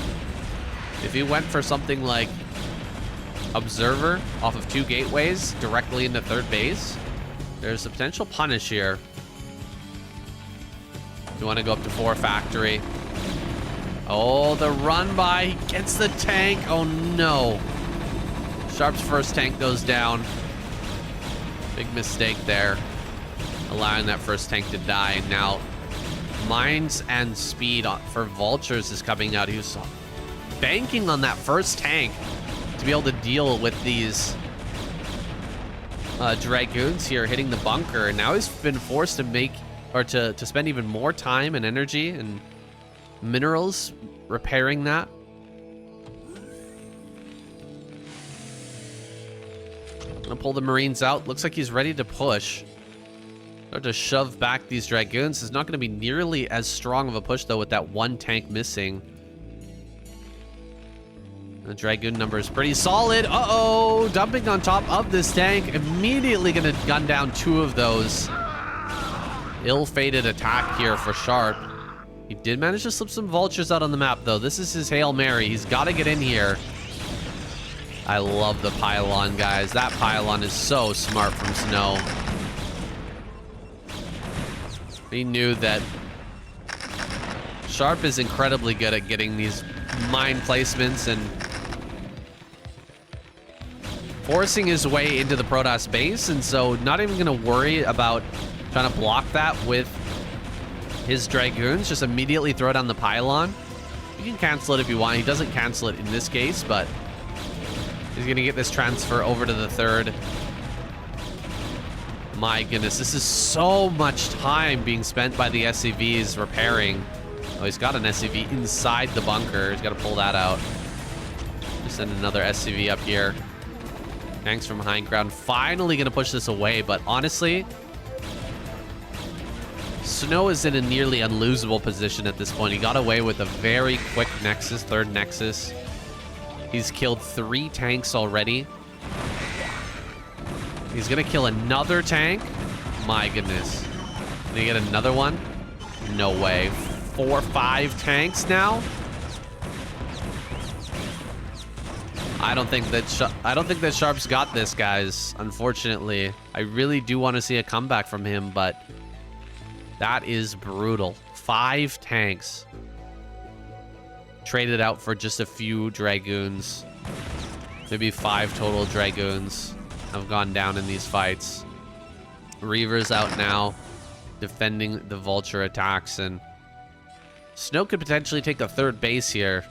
If he went for something like Observer off of 2 gateways directly into third base, there's a potential punish here. You want to go up to 4 factory. Oh, the run by. He gets the tank. Oh, no. Sharp's first tank goes down. Big mistake there. Allowing that first tank to die. Now, Mines and Speed for Vultures is coming out. He was banking on that first tank to be able to deal with these Dragoons here hitting the bunker. And now he's been forced to make, or to spend even more time and energy and minerals repairing that. Gonna pull the Marines out. Looks like he's ready to push. Start to shove back these Dragoons. It's not going to be nearly as strong of a push, though, with that 1 tank missing. The Dragoon number is pretty solid. Uh-oh! Dumping on top of this tank. Immediately going to gun down 2 of those. Ill-fated attack here for Sharp. He did manage to slip some Vultures out on the map, though. This is his Hail Mary. He's got to get in here. I love the pylon, guys. That pylon is so smart from SnOw. He knew that Sharp is incredibly good at getting these mine placements and forcing his way into the Protoss base, and so not even going to worry about trying to block that with his Dragoons. Just immediately throw down the pylon. You can cancel it if you want. He doesn't cancel it in this case, but he's going to get this transfer over to the third. My goodness, this is so much time being spent by the SCVs repairing. Oh, he's got an SCV inside the bunker. He's got to pull that out. Just send another SCV up here. Tanks from high ground. Finally going to push this away, but honestly, SnOw is in a nearly unlosable position at this point. He got away with a very quick Nexus, third Nexus. He's killed 3 tanks already. He's gonna kill another tank. My goodness. Can he get another one? No way. 4 or 5 tanks now. I don't think that Sharp's got this, guys. Unfortunately, I really do want to see a comeback from him, but that is brutal. 5 tanks traded out for just a few Dragoons. Maybe 5 total Dragoons have gone down in these fights. Reaver's out now, defending the Vulture attacks, and SnOw could potentially take a 3rd base here.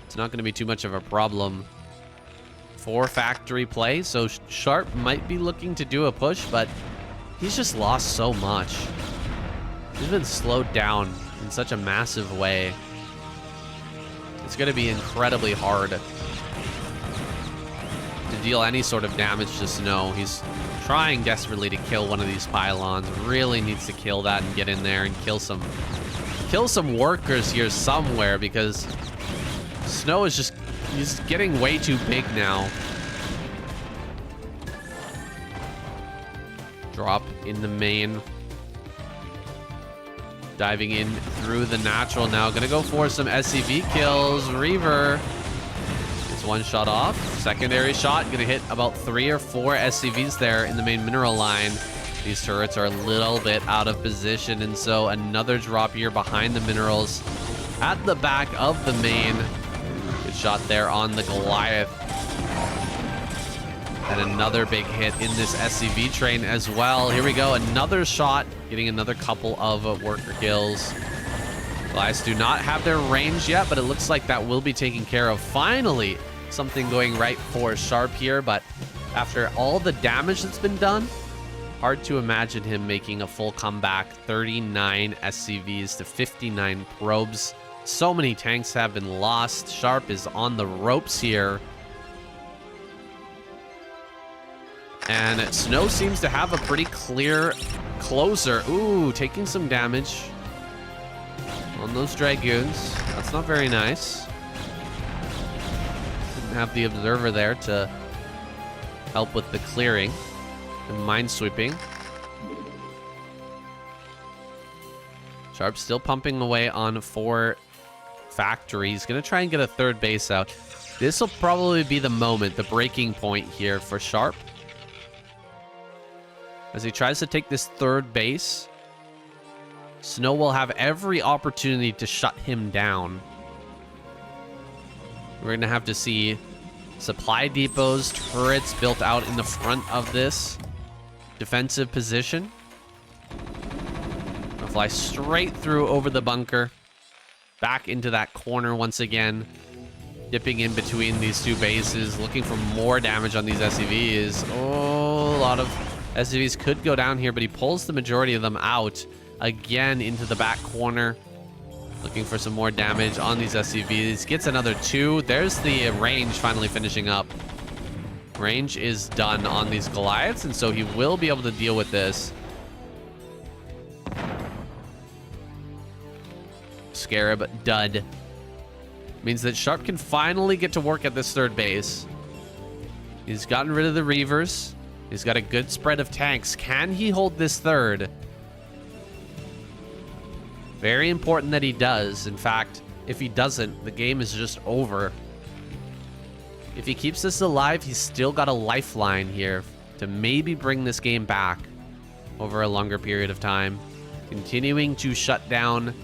It's not going to be too much of a problem for factory play, so Sharp might be looking to do a push, but he's just lost so much. He's been slowed down in such a massive way. It's going to be incredibly hard to deal any sort of damage to SnOw. He's trying desperately to kill one of these pylons. Really needs to kill that and get in there and kill some workers here somewhere, because SnOw is he's getting way too big now. Drop in the main. Diving in through the natural now. Gonna go for some SCV kills. Reaver is 1 shot off. Secondary shot. Gonna hit about 3 or 4 SCVs there in the main mineral line. These turrets are a little bit out of position, and so another drop here behind the minerals at the back of the main. Good shot there on the Goliath. And another big hit in this SCV train as well. Here we go, another shot, getting another couple of worker kills. Goliaths do not have their range yet, but it looks like that will be taken care of. Finally, something going right for Sharp here, but after all the damage that's been done, hard to imagine him making a full comeback. 39 SCVs to 59 probes. So many tanks have been lost. Sharp is on the ropes here. And SnOw seems to have a pretty clear closer. Ooh, taking some damage on those Dragoons. That's not very nice. Didn't have the Observer there to help with the clearing and minesweeping. Sharp still pumping away on 4 factories. Gonna try and get a 3rd base out. This will probably be the moment, the breaking point here for Sharp. As he tries to take this 3rd base, SnOw will have every opportunity to shut him down. We're going to have to see supply depots, turrets built out in the front of this defensive position. I'll fly straight through over the bunker, back into that corner once again, dipping in between these 2 bases, looking for more damage on these SCVs. Oh, a lot of SCVs could go down here, but he pulls the majority of them out again into the back corner, looking for some more damage on these SCVs. Gets another 2. There's the range finally finishing up. Range is done on these Goliaths, and so he will be able to deal with this. Scarab dud. Means that Sharp can finally get to work at this 3rd base. He's gotten rid of the Reavers. He's got a good spread of tanks. Can he hold this 3rd? Very important that he does. In fact, if he doesn't, the game is just over. If he keeps this alive, he's still got a lifeline here to maybe bring this game back over a longer period of time. Continuing to shut down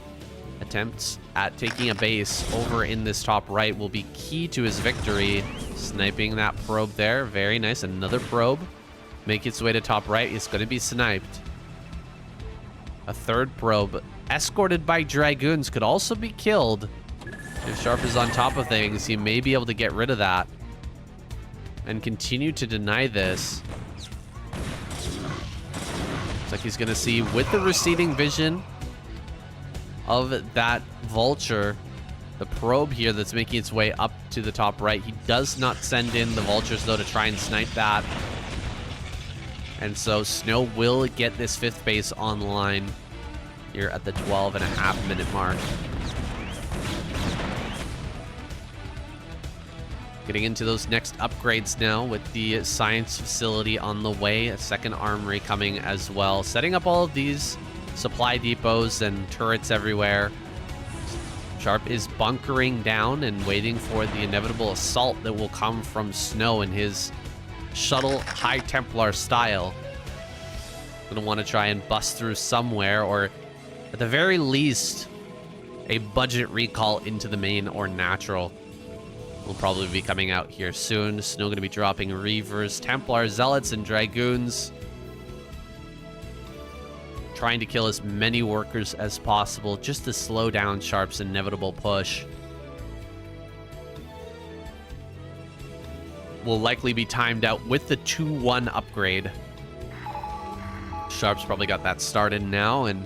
attempts at taking a base over in this top right will be key to his victory. Sniping that probe there. Very nice. Another probe. Make its way to top right. It's going to be sniped. A 3rd probe, escorted by Dragoons, could also be killed. If Sharp is on top of things, he may be able to get rid of that and continue to deny this. Looks like he's going to see, with the receding vision of that Vulture, the probe here that's making its way up to the top right. He does not send in the Vultures, though, to try and snipe that. And so SnOw will get this 5th base online here at the 12.5-minute mark. Getting into those next upgrades now with the science facility on the way. A 2nd armory coming as well. Setting up all of these supply depots and turrets everywhere. Sharp is bunkering down and waiting for the inevitable assault that will come from SnOw in his shuttle High Templar style. Gonna want to try and bust through somewhere, or at the very least, a budget recall into the main or natural will probably be coming out here soon. SnOw gonna be dropping Reavers, Templars, Zealots, and Dragoons. Trying to kill as many workers as possible just to slow down Sharp's inevitable push. Will likely be timed out with the 2-1 upgrade. Sharp's probably got that started now, and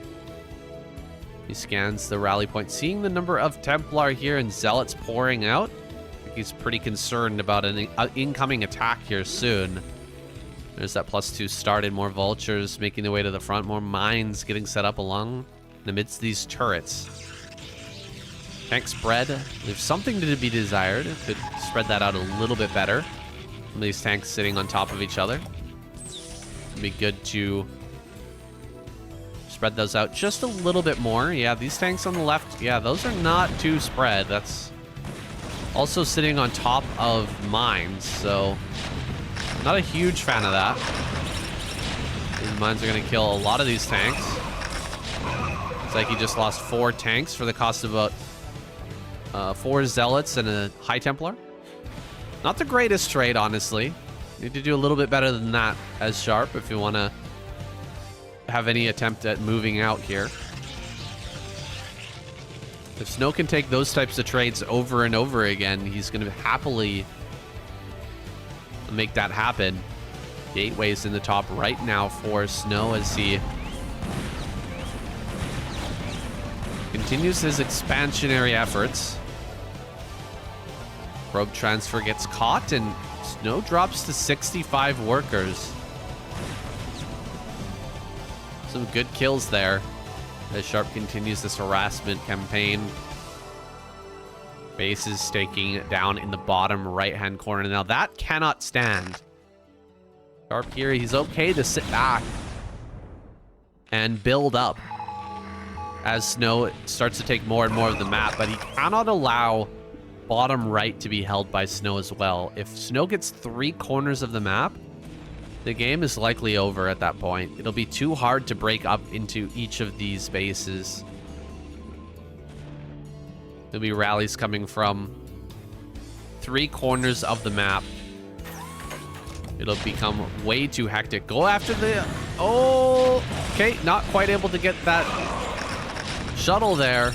he scans the rally point. Seeing the number of Templar here and Zealots pouring out, I think he's pretty concerned about an incoming attack here soon. There's that +2 started, more vultures making their way to the front, more mines getting set up along amidst these turrets. Tank spread leaves something to be desired. Could spread that out a little bit better. Some of these tanks sitting on top of each other. It'd be good to spread those out just a little bit more. Yeah, these tanks on the left, yeah, those are not too spread. That's also sitting on top of mines, so not a huge fan of that. These mines are going to kill a lot of these tanks. It's like he just lost 4 tanks for the cost of about 4 Zealots and a High Templar. Not the greatest trade, honestly. Need to do a little bit better than that as Sharp if you want to have any attempt at moving out here. If SnOw can take those types of trades over and over again, he's going to happily make that happen. Gateway's in the top right now for SnOw as he continues his expansionary efforts. Probe transfer gets caught, and SnOw drops to 65 workers. Some good kills there as Sharp continues this harassment campaign. Base is staking down in the bottom right-hand corner. Now that cannot stand. Sharp here, he's okay to sit back and build up as SnOw starts to take more and more of the map, but he cannot allow bottom right to be held by SnOw as well. If SnOw gets 3 corners of the map, the game is likely over at that point. It'll be too hard to break up into each of these bases. There'll be rallies coming from 3 corners of the map. It'll become way too hectic. Go after the... Oh! Okay, not quite able to get that shuttle there.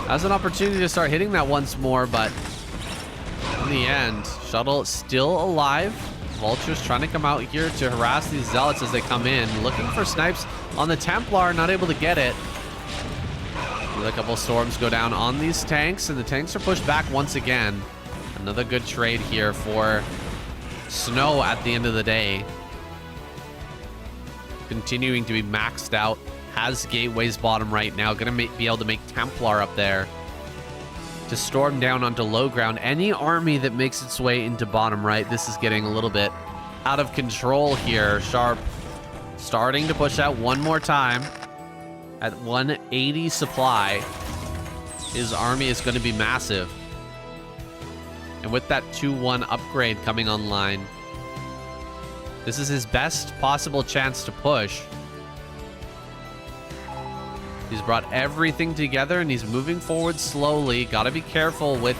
Has an opportunity to start hitting that once more, but in the end, shuttle still alive. Vultures trying to come out here to harass these Zealots as they come in. Looking for snipes on the Templar, not able to get it. A couple storms go down on these tanks, and the tanks are pushed back once again. Another good trade here for SnOw at the end of the day. Continuing to be maxed out. Has gateways bottom right now. Gonna be able to make Templar up there to storm down onto low ground. Any army that makes its way into bottom right, this is getting a little bit out of control here. Sharp starting to push out one more time at 180 supply. His army is going to be massive. And with that 2-1 upgrade coming online, this is his best possible chance to push. He's brought everything together and he's moving forward slowly. Gotta be careful with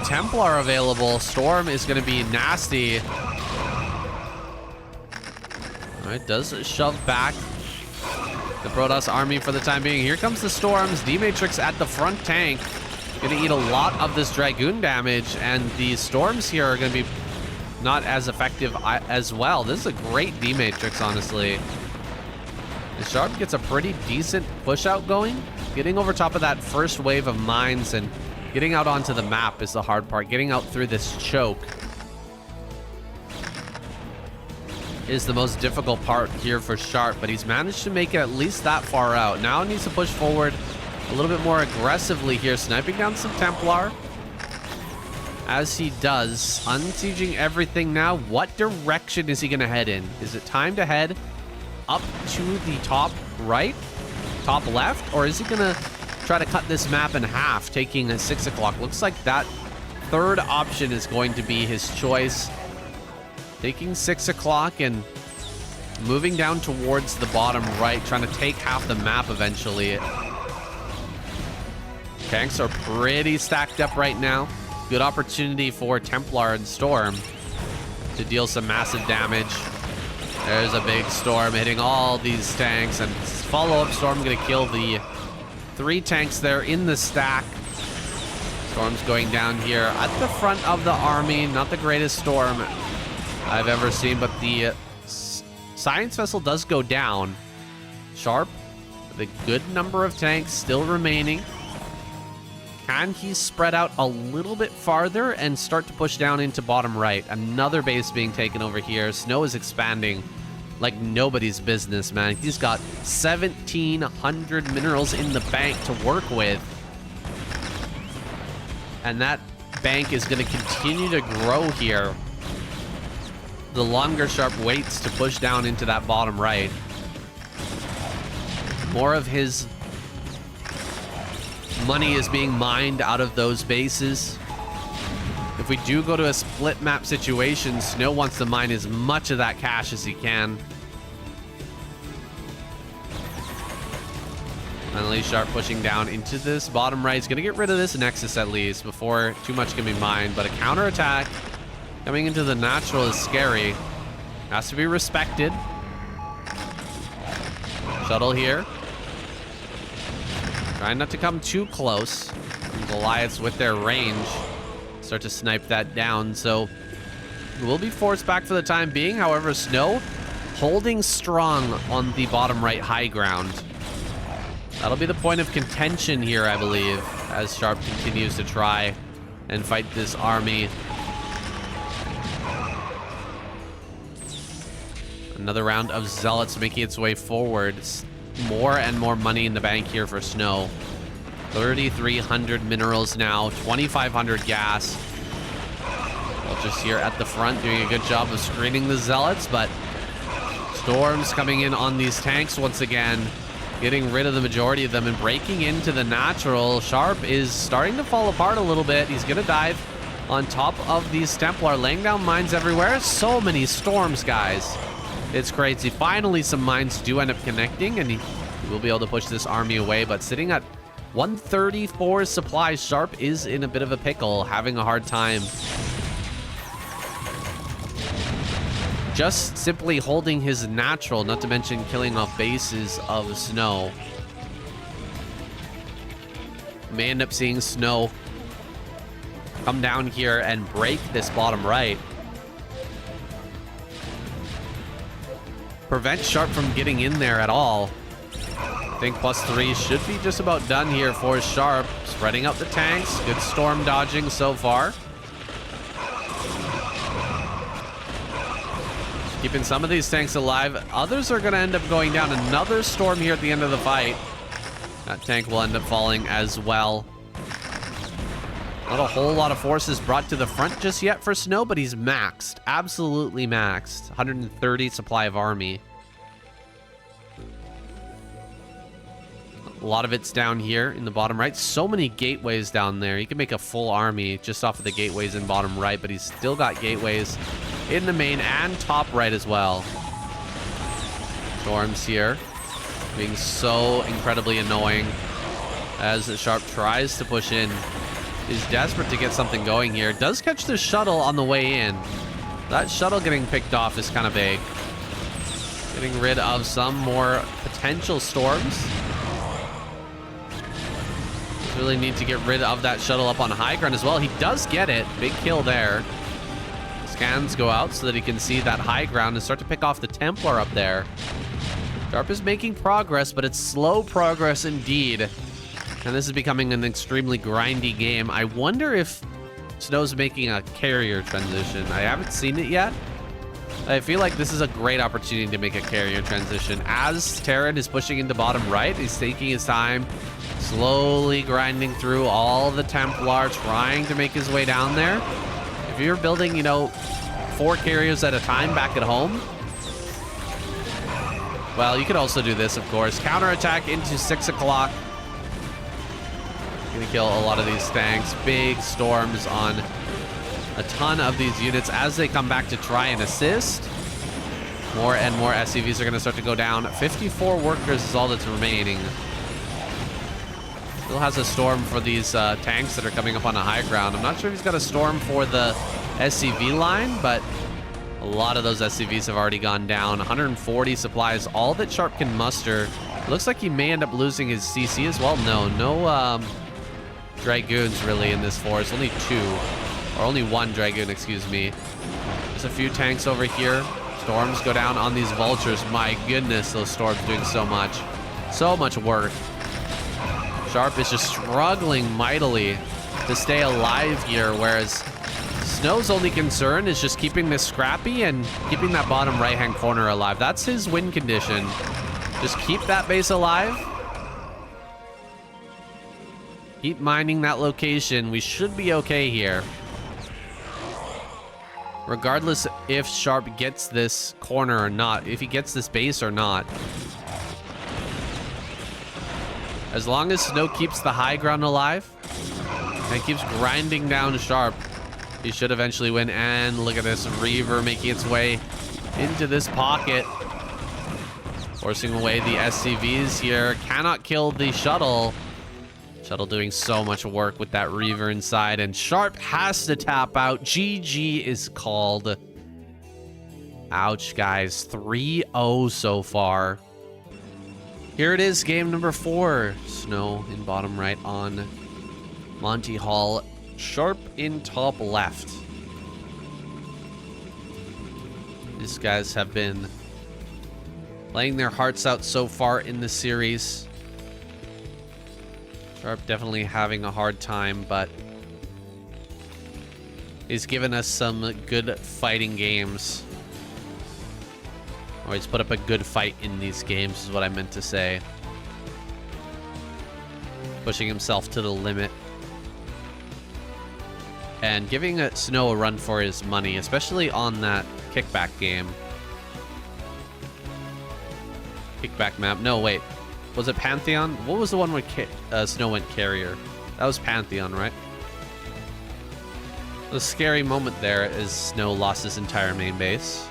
Templar available. Storm is going to be nasty. Alright, does shove back the Protoss army for the time being. Here comes the Storms. D-Matrix at the front tank. Gonna eat a lot of this Dragoon damage, and the Storms here are gonna be not as effective as well. This is a great D-Matrix, honestly. And Sharp gets a pretty decent push out going. Getting over top of that first wave of mines and getting out onto the map is the hard part. Getting out through this choke is the most difficult part here for Sharp, but he's managed to make it at least that far out. Now he needs to push forward a little bit more aggressively here, sniping down some Templar. As he does, unsieging everything now. What direction is he going to head in? Is it time to head up to the top right, top left, or is he going to try to cut this map in half, taking a 6 o'clock. Looks like that third option is going to be his choice. Taking 6 o'clock and moving down towards the bottom right, trying to take half the map eventually. Tanks are pretty stacked up right now. Good opportunity for Templar and Storm to deal some massive damage. There's a big Storm hitting all these tanks, and follow-up Storm gonna kill the 3 tanks there in the stack. Storm's going down here at the front of the army. Not the greatest Storm I've ever seen, but the Science Vessel does go down. Sharp with a good number of tanks still remaining. Can he spread out a little bit farther and start to push down into bottom right? Another base being taken over here. SnOw is expanding like nobody's business, man. He's got 1,700 minerals in the bank to work with. And that bank is going to continue to grow here. The longer Sharp waits to push down into that bottom right. More of his money is being mined out of those bases. If we do go to a split map situation, SnOw wants to mine as much of that cash as he can. Finally, Sharp pushing down into this bottom right. He's going to get rid of this Nexus at least before too much can be mined. But a counterattack coming into the natural is scary. Has to be respected. Shuttle here. Trying not to come too close. And Goliaths with their range start to snipe that down. So we'll be forced back for the time being. However, SnOw holding strong on the bottom right high ground. That'll be the point of contention here, I believe, as Sharp continues to try and fight this army. Another round of Zealots making its way forward. More and more money in the bank here for SnOw. 3,300 minerals now, 2,500 gas. Just here at the front doing a good job of screening the Zealots, but Storms coming in on these tanks once again, getting rid of the majority of them and breaking into the natural. Sharp is starting to fall apart a little bit. He's gonna dive on top of these Templar, laying down mines everywhere. So many Storms, guys. It's crazy. Finally, some mines do end up connecting, and he will be able to push this army away. But sitting at 134 supplies, Sharp is in a bit of a pickle, having a hard time. Just simply holding his natural, not to mention killing off bases of SnOw. May end up seeing SnOw come down here and break this bottom right. Prevent Sharp from getting in there at all. I think +3 should be just about done here for Sharp. Spreading out the tanks. Good Storm dodging so far. Keeping some of these tanks alive. Others are going to end up going down. Another Storm here at the end of the fight. That tank will end up falling as well. Not a whole lot of forces brought to the front just yet for SnOw, but he's maxed. Absolutely maxed. 130 supply of army. A lot of it's down here in the bottom right. So many gateways down there. He can make a full army just off of the gateways in bottom right, but he's still got gateways in the main and top right as well. Storms here being so incredibly annoying as Sharp tries to push in. He's desperate to get something going here. Does catch the shuttle on the way in. That shuttle getting picked off is kind of big. Getting rid of some more potential Storms. Really need to get rid of that shuttle up on high ground as well. He does get it. Big kill there. Scans go out so that he can see that high ground and start to pick off the Templar up there. Sharp is making progress, but it's slow progress indeed. And this is becoming an extremely grindy game. I wonder if SnOw's making a carrier transition. I haven't seen it yet. I feel like this is a great opportunity to make a carrier transition. As Terran is pushing into bottom right, he's taking his time, slowly grinding through all the Templar, trying to make his way down there. If you're building, you know, 4 carriers at a time back at home, well, you could also do this, of course. Counterattack into 6 o'clock. Gonna kill a lot of these tanks. Big storms on a ton of these units as they come back to try and assist. More and more SCVs are gonna start to go down. 54 workers is all that's remaining. Still has a storm for these tanks that are coming up on a high ground. I'm not sure if he's got a storm for the SCV line, but a lot of those SCVs have already gone down. 140 supplies, all that Sharp can muster. Looks like he may end up losing his CC as well. No Dragoons really in this force. Only two, or only one Dragoon, excuse me. There's a few tanks over here. Storms go down on these vultures. My goodness, those storms doing so much. So much work. Sharp is just struggling mightily to stay alive here, whereas SnOw's only concern is just keeping this scrappy and keeping that bottom right-hand corner alive. That's his win condition. Just keep that base alive. Keep mining that location. We should be okay here. Regardless if Sharp gets this corner or not, if he gets this base or not. As long as SnOw keeps the high ground alive and keeps grinding down Sharp, he should eventually win. And look at this Reaver making its way into this pocket, forcing away the SCVs here. Cannot kill the shuttle. Shuttle doing so much work with that Reaver inside, and Sharp has to tap out. GG is called. Ouch, guys. 3-0 so far. Here it is, game number 4. SnOw in bottom right on Monty Hall. Sharp in top left. These guys have been playing their hearts out so far in the series. Sharp definitely having a hard time, but he's given us some good fighting games. Or he's put up a good fight in these games is what I meant to say. Pushing himself to the limit. And giving SnOw a run for his money, especially on that kickback game. Kickback map. No, wait. Was it Pantheon? What was the one where SnOw went carrier? That was Pantheon, right? The scary moment there is SnOw lost his entire main base.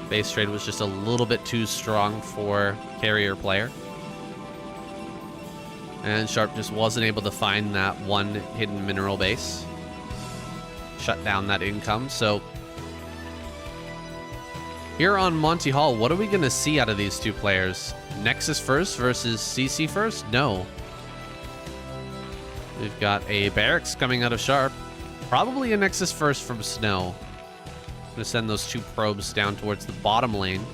Base trade was just a little bit too strong for carrier player. And Sharp just wasn't able to find that one hidden mineral base. Shut down that income, so... Here on Monty Hall, what are we going to see out of these two players? Nexus first versus CC first? No. We've got a barracks coming out of Sharp. Probably a Nexus first from SnOw. I'm going to send those two probes down towards the bottom lane.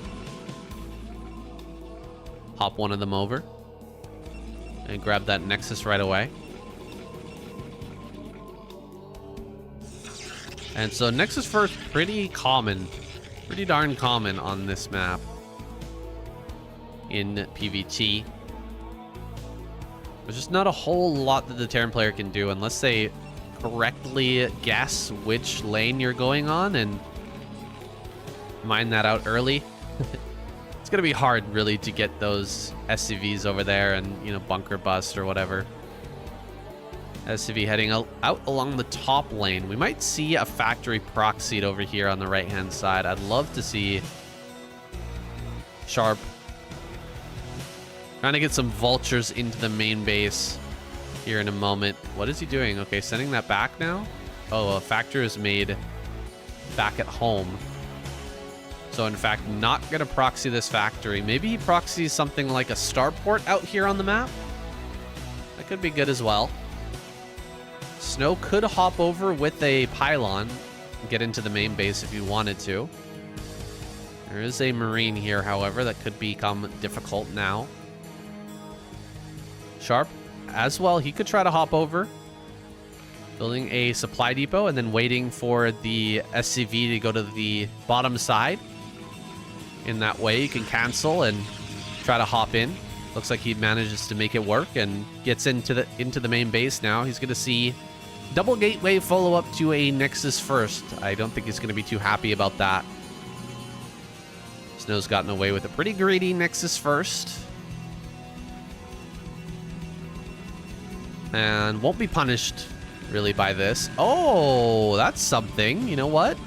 Hop one of them over. And grab that Nexus right away. And so Nexus first, pretty common. Pretty darn common on this map in PvT. There's just not a whole lot that the Terran player can do unless they correctly guess which lane you're going on and mine that out early. It's gonna be hard really to get those SCVs over there and, you know, bunker bust or whatever. SCV heading out along the top lane. We might see a factory proxied over here on the right-hand side. I'd love to see Sharp trying to get some vultures into the main base here in a moment. What is he doing? Okay, sending that back now. Oh, a factory is made back at home. So in fact, not gonna proxy this factory. Maybe he proxies something like a starport out here on the map. That could be good as well. SnOw could hop over with a pylon and get into the main base if you wanted to. There is a marine here, however, that could become difficult now. Sharp, as well, he could try to hop over. Building a supply depot and then waiting for the SCV to go to the bottom side. In that way, you can cancel and try to hop in. Looks like he manages to make it work and gets into the main base now. He's going to see double gateway follow-up to a Nexus first. I don't think he's going to be too happy about that. SnOw's gotten away with a pretty greedy Nexus first. And won't be punished, really, by this. Oh, that's something. You know what?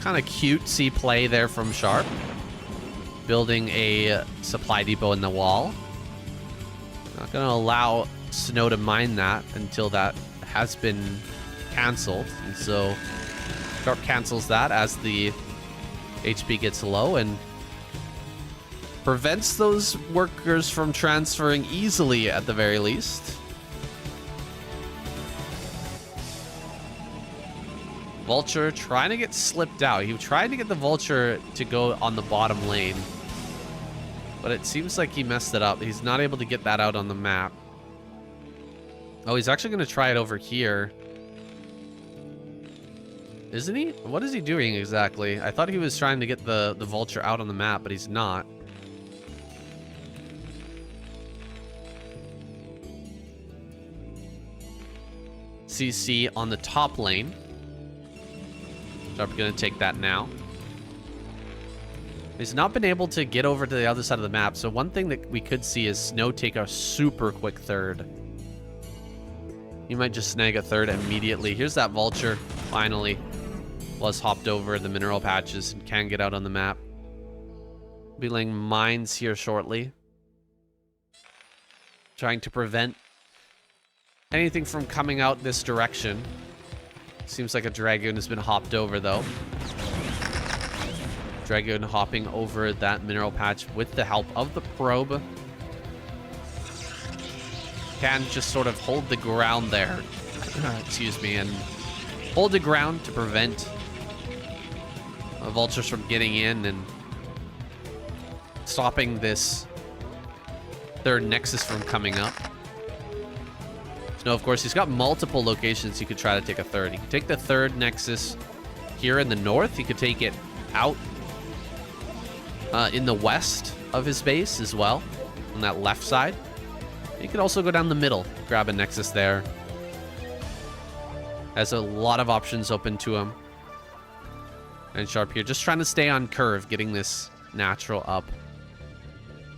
Kind of cutesy play there from Sharp. Building a supply depot in the wall. Not going to allow SnOw to mine that until that has been canceled. And so Sharp cancels that as the HP gets low and prevents those workers from transferring easily at the very least. Vulture trying to get slipped out. He tried to get the Vulture to go on the bottom lane, but it seems like he messed it up. He's not able to get that out on the map. Oh, he's actually going to try it over here. Isn't he? What is he doing exactly? I thought he was trying to get the Vulture out on the map, but he's not. CC on the top lane. Sharp gonna take that now. He's not been able to get over to the other side of the map, so one thing that we could see is SnOw take a super quick third. He might just snag a third immediately. Here's that Vulture, finally. Was hopped over the mineral patches and can get out on the map. Be laying mines here shortly. Trying to prevent anything from coming out this direction. Seems like a Dragoon has been hopped over, though. Dragoon hopping over that mineral patch with the help of the probe. Can just sort of hold the ground there. Excuse me, and hold the ground to prevent Vultures from getting in and stopping this third Nexus from coming up. No, of course, he's got multiple locations he could try to take a third. He could take the third Nexus here in the north. He could take it out in the west of his base as well, on that left side. He could also go down the middle, grab a Nexus there. Has a lot of options open to him. And Sharp here, just trying to stay on curve, getting this natural up.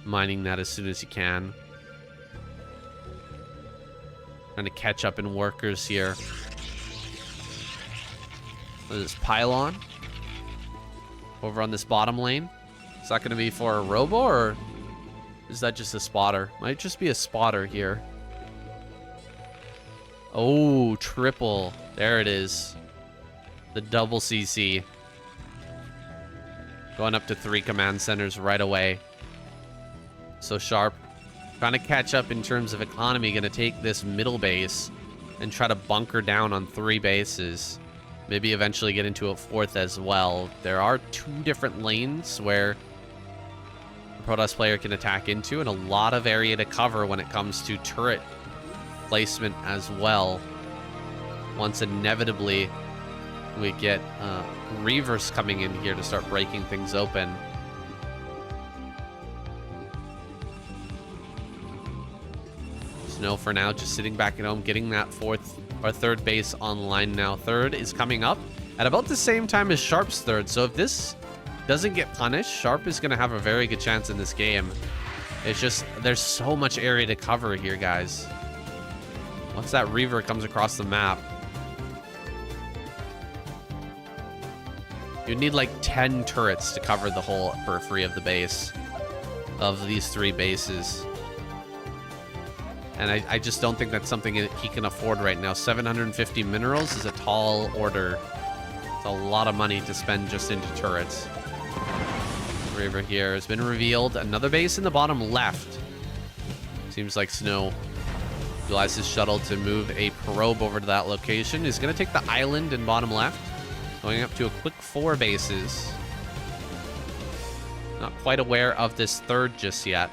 Mining that as soon as he can. Trying to catch up in workers here. This pylon over on this bottom lane. Is that going to be for a robo, or is that just a spotter? Might just be a spotter here. Oh, triple. There it is. The double CC. Going up to 3 command centers right away. So Sharp trying to catch up in terms of economy. Going to take this middle base and try to bunker down on 3 bases. Maybe eventually get into a 4th as well. There are 2 different lanes where a Protoss player can attack into, and a lot of area to cover when it comes to turret placement as well. Once inevitably we get Reavers coming in here to start breaking things open. SnOw for now just sitting back at home, getting that 4th or 3rd base online now. 3rd is coming up at about the same time as Sharp's 3rd. So if this doesn't get punished, Sharp is going to have a very good chance in this game. It's just, there's so much area to cover here, guys. Once that Reaver comes across the map, you need like 10 turrets to cover the whole periphery of the base, of these 3 bases. And I just don't think that's something he can afford right now. 750 minerals is a tall order. It's a lot of money to spend just into turrets. Reaver here has been revealed. Another base in the bottom left. Seems like SnOw utilizes his shuttle to move a probe over to that location. He's going to take the island in bottom left. Going up to a quick 4 bases. Not quite aware of this 3rd just yet.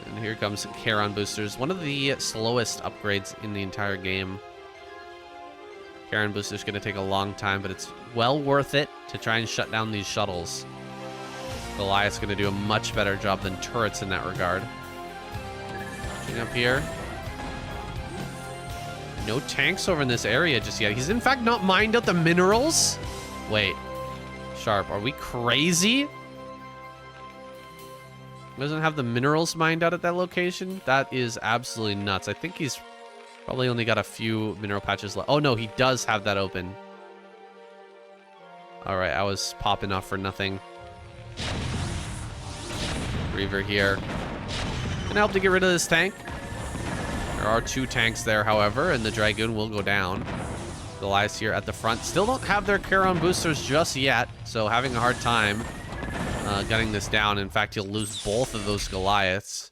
And here comes Charon boosters. One of the slowest upgrades in the entire game. Charon boosters going to take a long time, but it's well worth it to try and shut down these shuttles. Goliath's going to do a much better job than turrets in that regard. Getting up here. No tanks over in this area just yet. He's in fact not mined out the minerals. Wait. Sharp, are we crazy? Doesn't have the minerals mined out at that location. That is absolutely nuts. I think he's probably only got a few mineral patches left. Oh no, he does have that open. All right, I was popping off for nothing. Reaver here. Gonna help to get rid of this tank. There are 2 tanks there, however, and the Dragoon will go down. Goliaths here at the front. Still don't have their Charon boosters just yet, so having a hard time gunning this down. In fact, he'll lose both of those Goliaths.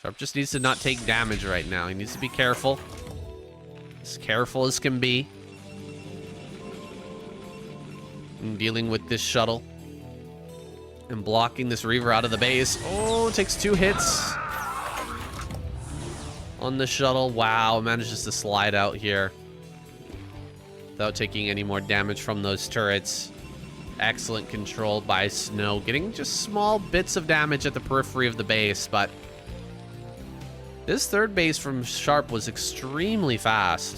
Sharp just needs to not take damage right now. He needs to be careful. As careful as can be. And dealing with this shuttle. And blocking this Reaver out of the base. Oh, takes 2 hits. On the shuttle. Wow, manages to slide out here. Without taking any more damage from those turrets. Excellent control by SnOw. Getting just small bits of damage at the periphery of the base, but this 3rd base from Sharp was extremely fast.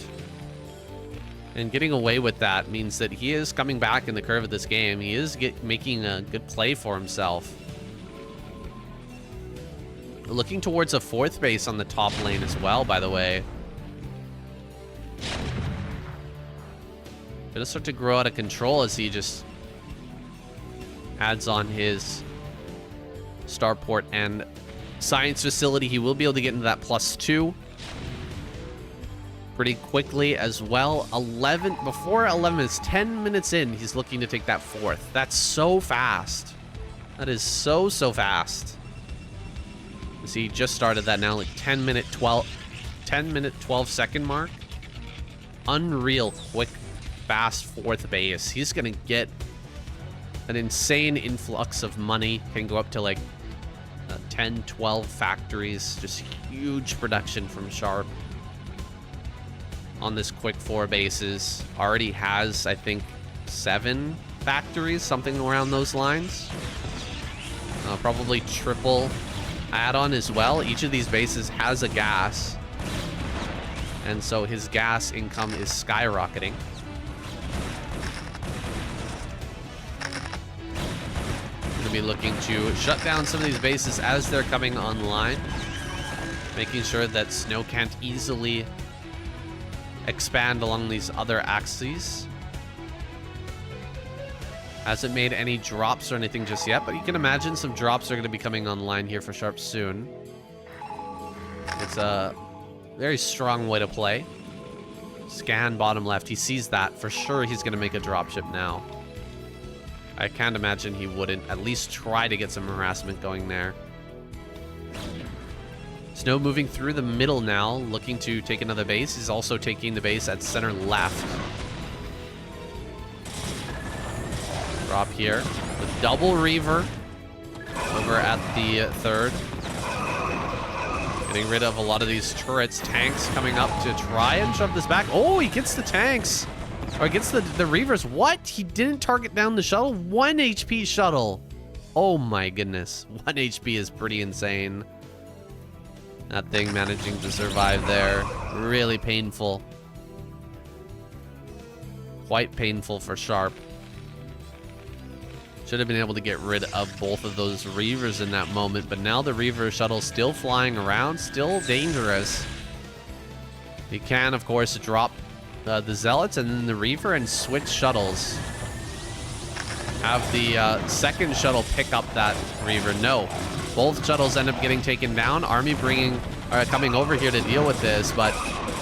And getting away with that means that he is coming back in the curve of this game. He is making a good play for himself. Looking towards a 4th base on the top lane as well, by the way. Gonna start to grow out of control as he just adds on his starport and science facility. He will be able to get into that +2 pretty quickly as well. Before 11 is 10 minutes in, he's looking to take that 4th. That's so fast. That is so fast. See, he just started that now, like 10 minute 12 second mark. Unreal quick, fast 4th base. He's gonna get an insane influx of money. Can go up to like 10, 12 factories. Just huge production from Sharp on this quick 4 bases. Already has, I think, 7 factories, something around those lines. Probably triple add-on as well. Each of these bases has a gas, and so his gas income is skyrocketing. Be looking to shut down some of these bases as they're coming online, making sure that SnOw can't easily expand along these other axes. Hasn't made any drops or anything just yet, but you can imagine some drops are going to be coming online here for Sharp soon. It's a very strong way to play. Scan bottom left. He sees that. For sure he's going to make a dropship now. I can't imagine he wouldn't at least try to get some harassment going there. SnOw moving through the middle now, looking to take another base. He's also taking the base at center left. Drop here. The double Reaver over at the 3rd. Getting rid of a lot of these turrets. Tanks coming up to try and shove this back. Oh, he gets the tanks. Or gets the Reavers. What? He didn't target down the shuttle? 1 HP shuttle. Oh my goodness. 1 HP is pretty insane. That thing managing to survive there. Really painful. Quite painful for Sharp. Should have been able to get rid of both of those Reavers in that moment, but now the Reaver shuttle still flying around, still dangerous. He can, of course, drop the Zealots and then the Reaver and switch shuttles. Have the 2nd shuttle pick up that Reaver. No, both shuttles end up getting taken down. Army coming over here to deal with this, but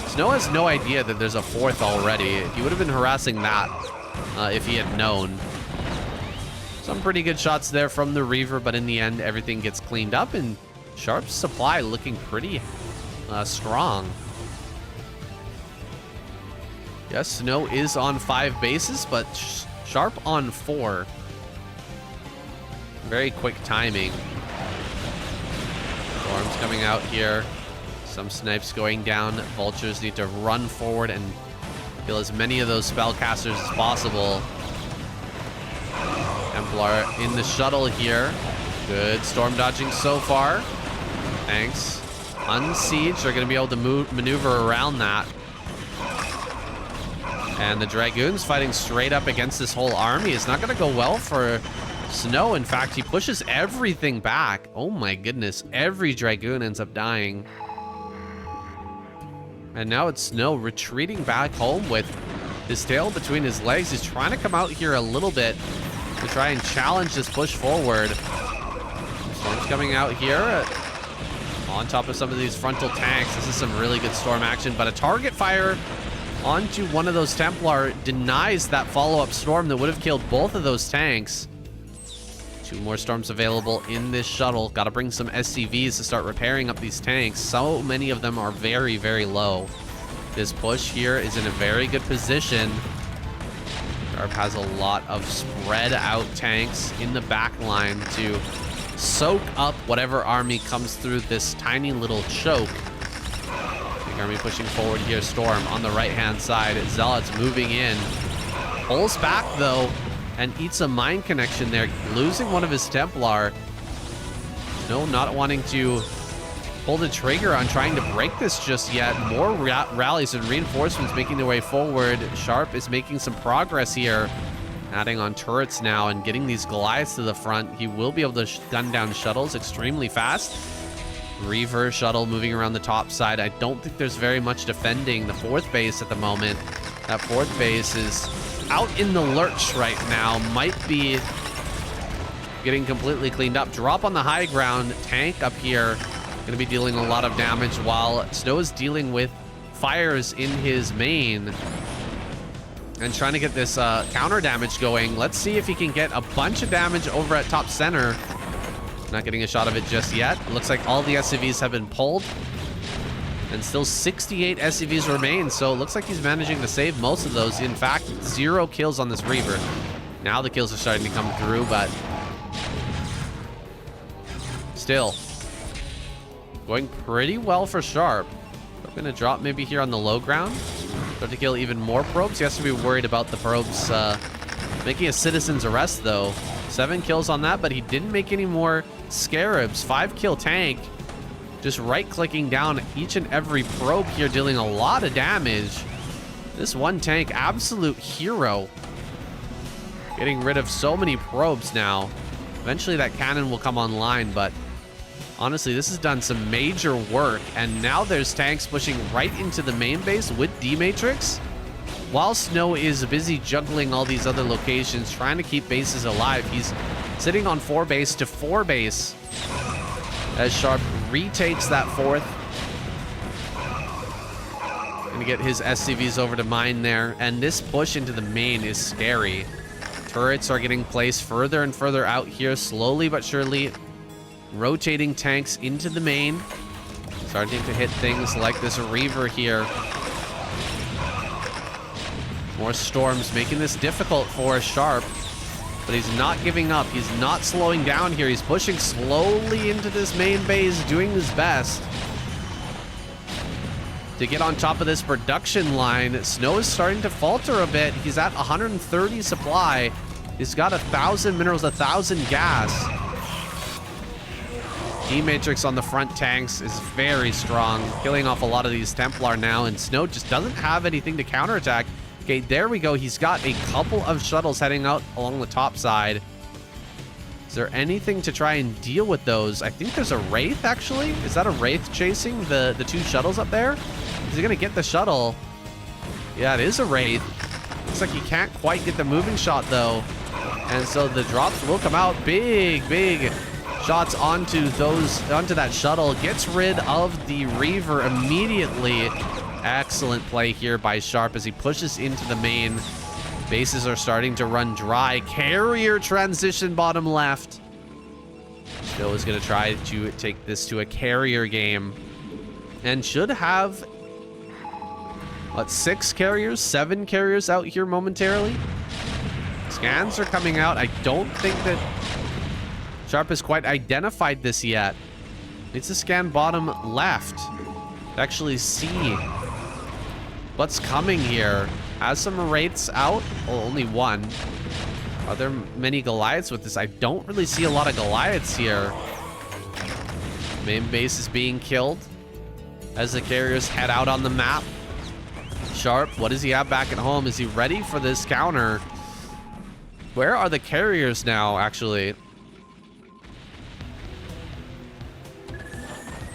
SnOw has no idea that there's a 4th already. He would have been harassing that if he had known. Some pretty good shots there from the Reaver, but in the end, everything gets cleaned up, and Sharp's supply looking pretty strong. Yes, SnOw is on 5 bases, but Sharp on 4. Very quick timing. Storms coming out here. Some snipes going down. Vultures need to run forward and kill as many of those spellcasters as possible. Templar in the shuttle here. Good storm dodging so far. Thanks. Unsiege. They're going to be able to maneuver around that. And the Dragoons fighting straight up against this whole army is not going to go well for SnOw, in fact, he pushes everything back. Oh my goodness, every Dragoon ends up dying. And now it's SnOw retreating back home with his tail between his legs. He's trying to come out here a little bit to try and challenge this push forward. Storm's coming out here on top of some of these frontal tanks. This is some really good Storm action, but a target fire onto one of those Templar denies that follow-up Storm that would have killed both of those tanks. 2 more Storms available in this shuttle. Got to bring some SCVs to start repairing up these tanks. So many of them are very, very low. This push here is in a very good position. Sharp has a lot of spread out tanks in the back line to soak up whatever army comes through this tiny little choke. Big army pushing forward here. Storm on the right-hand side. Zealots moving in. Pulls back, though, and eats a mine connection there, losing one of his Templar. No, not wanting to pull the trigger on trying to break this just yet. More rallies and reinforcements making their way forward. Sharp is making some progress here, adding on turrets now and getting these Goliaths to the front. He will be able to gun down shuttles extremely fast. Reaver shuttle moving around the top side. I don't think there's very much defending the 4th base at the moment. That 4th base is out in the lurch right now. Might be getting completely cleaned up. Drop on the high ground. Tank up here. Going to be dealing a lot of damage while SnOw is dealing with fires in his main and trying to get this counter damage going. Let's see if he can get a bunch of damage over at top center. Not getting a shot of it just yet. It looks like all the SCVs have been pulled. And still 68 SCVs remain, so it looks like he's managing to save most of those. In fact, 0 kills on this Reaver. Now the kills are starting to come through, but still going pretty well for Sharp. We're going to drop maybe here on the low ground. Start to kill even more probes. He has to be worried about the probes making a citizen's arrest, though. 7 kills on that, but he didn't make any more Scarabs. 5-kill tank. Just right-clicking down each and every probe here, dealing a lot of damage. This one tank, absolute hero. Getting rid of so many probes now. Eventually that cannon will come online, but honestly, this has done some major work. And now there's tanks pushing right into the main base with D-Matrix. While SnOw is busy juggling all these other locations, trying to keep bases alive, he's sitting on 4 base to 4 base. As Sharp retakes that 4th. Gonna get his SCVs over to mine there. And this push into the main is scary. Turrets are getting placed further and further out here, slowly but surely. Rotating tanks into the main. Starting to hit things like this Reaver here. More Storms making this difficult for Sharp. But he's not giving up. He's not slowing down here. He's pushing slowly into this main base, doing his best to get on top of this production line. SnOw is starting to falter a bit. He's at 130 supply. He's got 1,000 minerals, 1,000 gas. D-Matrix on the front tanks is very strong, killing off a lot of these Templar now, and SnOw just doesn't have anything to counterattack. Okay, there we go. He's got a couple of shuttles heading out along the top side. Is there anything to try and deal with those? I think there's a Wraith, actually. Is that a Wraith chasing the 2 shuttles up there? Is he going to get the shuttle? Yeah, it is a Wraith. Looks like he can't quite get the moving shot, though. And so the drops will come out. Big shots onto that shuttle. Gets rid of the Reaver immediately. Excellent play here by Sharp as he pushes into the main. Bases are starting to run dry. Carrier transition bottom left. SnOw is going to try to take this to a carrier game. And should have, what, 6 carriers, 7 carriers out here momentarily. Scans are coming out. I don't think that Sharp has quite identified this yet. Needs to scan bottom left to actually see what's coming here. Has some Wraiths out. Oh, only 1. Are there many Goliaths with this? I don't really see a lot of Goliaths here. Main base is being killed as the carriers head out on the map. Sharp, what does he have back at home? Is he ready for this counter? Where are the carriers now, actually?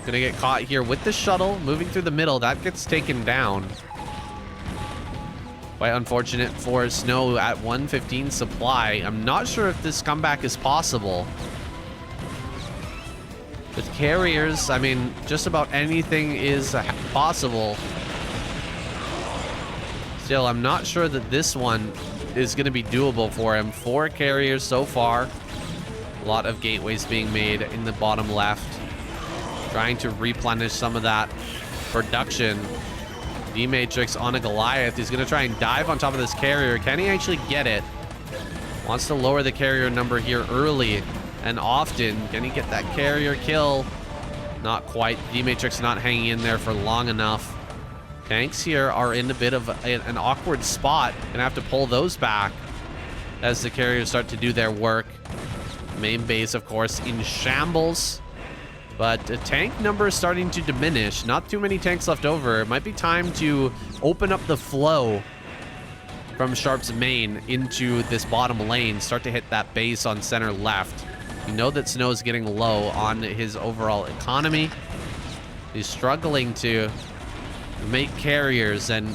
Gonna get caught here with the shuttle, moving through the middle. That gets taken down. Quite unfortunate for SnOw at 115 supply. I'm not sure if this comeback is possible. With carriers, I mean, just about anything is possible. Still, I'm not sure that this one is going to be doable for him. 4 carriers so far. A lot of gateways being made in the bottom left. Trying to replenish some of that production. D-Matrix on a Goliath. He's going to try and dive on top of this carrier. Can he actually get it? Wants to lower the carrier number here early and often. Can he get that carrier kill? Not quite. D-Matrix not hanging in there for long enough. Tanks here are in a bit of an awkward spot. Gonna have to pull those back as the carriers start to do their work. Main base, of course, in shambles. But the tank number is starting to diminish. Not too many tanks left over. It might be time to open up the flow from Sharp's main into this bottom lane. Start to hit that base on center left. You know that SnOw is getting low on his overall economy. He's struggling to make carriers and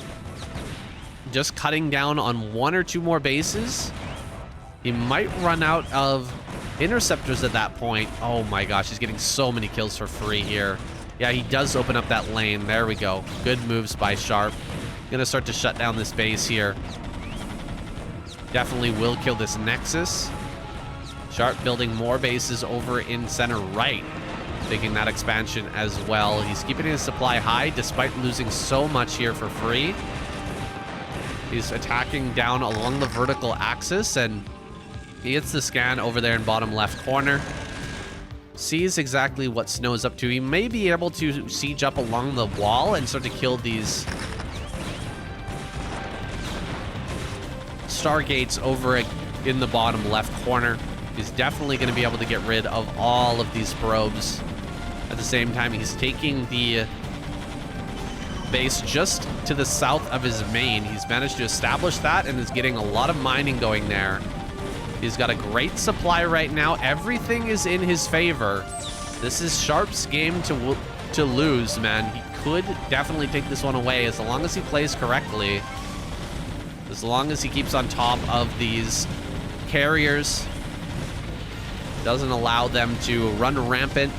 just cutting down on 1 or 2 more bases. He might run out of interceptors at that point. Oh my gosh, he's getting so many kills for free here. Yeah, he does open up that lane. There we go. Good moves by Sharp. Gonna start to shut down this base here. Definitely will kill this Nexus. Sharp building more bases over in center right. Taking that expansion as well. He's keeping his supply high despite losing so much here for free. He's attacking down along the vertical axis, and he hits the scan over there in bottom left corner. Sees exactly what SnOw is up to. He may be able to siege up along the wall and start to kill these Stargates over in the bottom left corner. He's definitely going to be able to get rid of all of these probes. At the same time, he's taking the base just to the south of his main. He's managed to establish that and is getting a lot of mining going there. He's got a great supply right now. Everything is in his favor. This is Sharp's game to lose, man. He could definitely take this one away as long as he plays correctly. As long as he keeps on top of these carriers. Doesn't allow them to run rampant.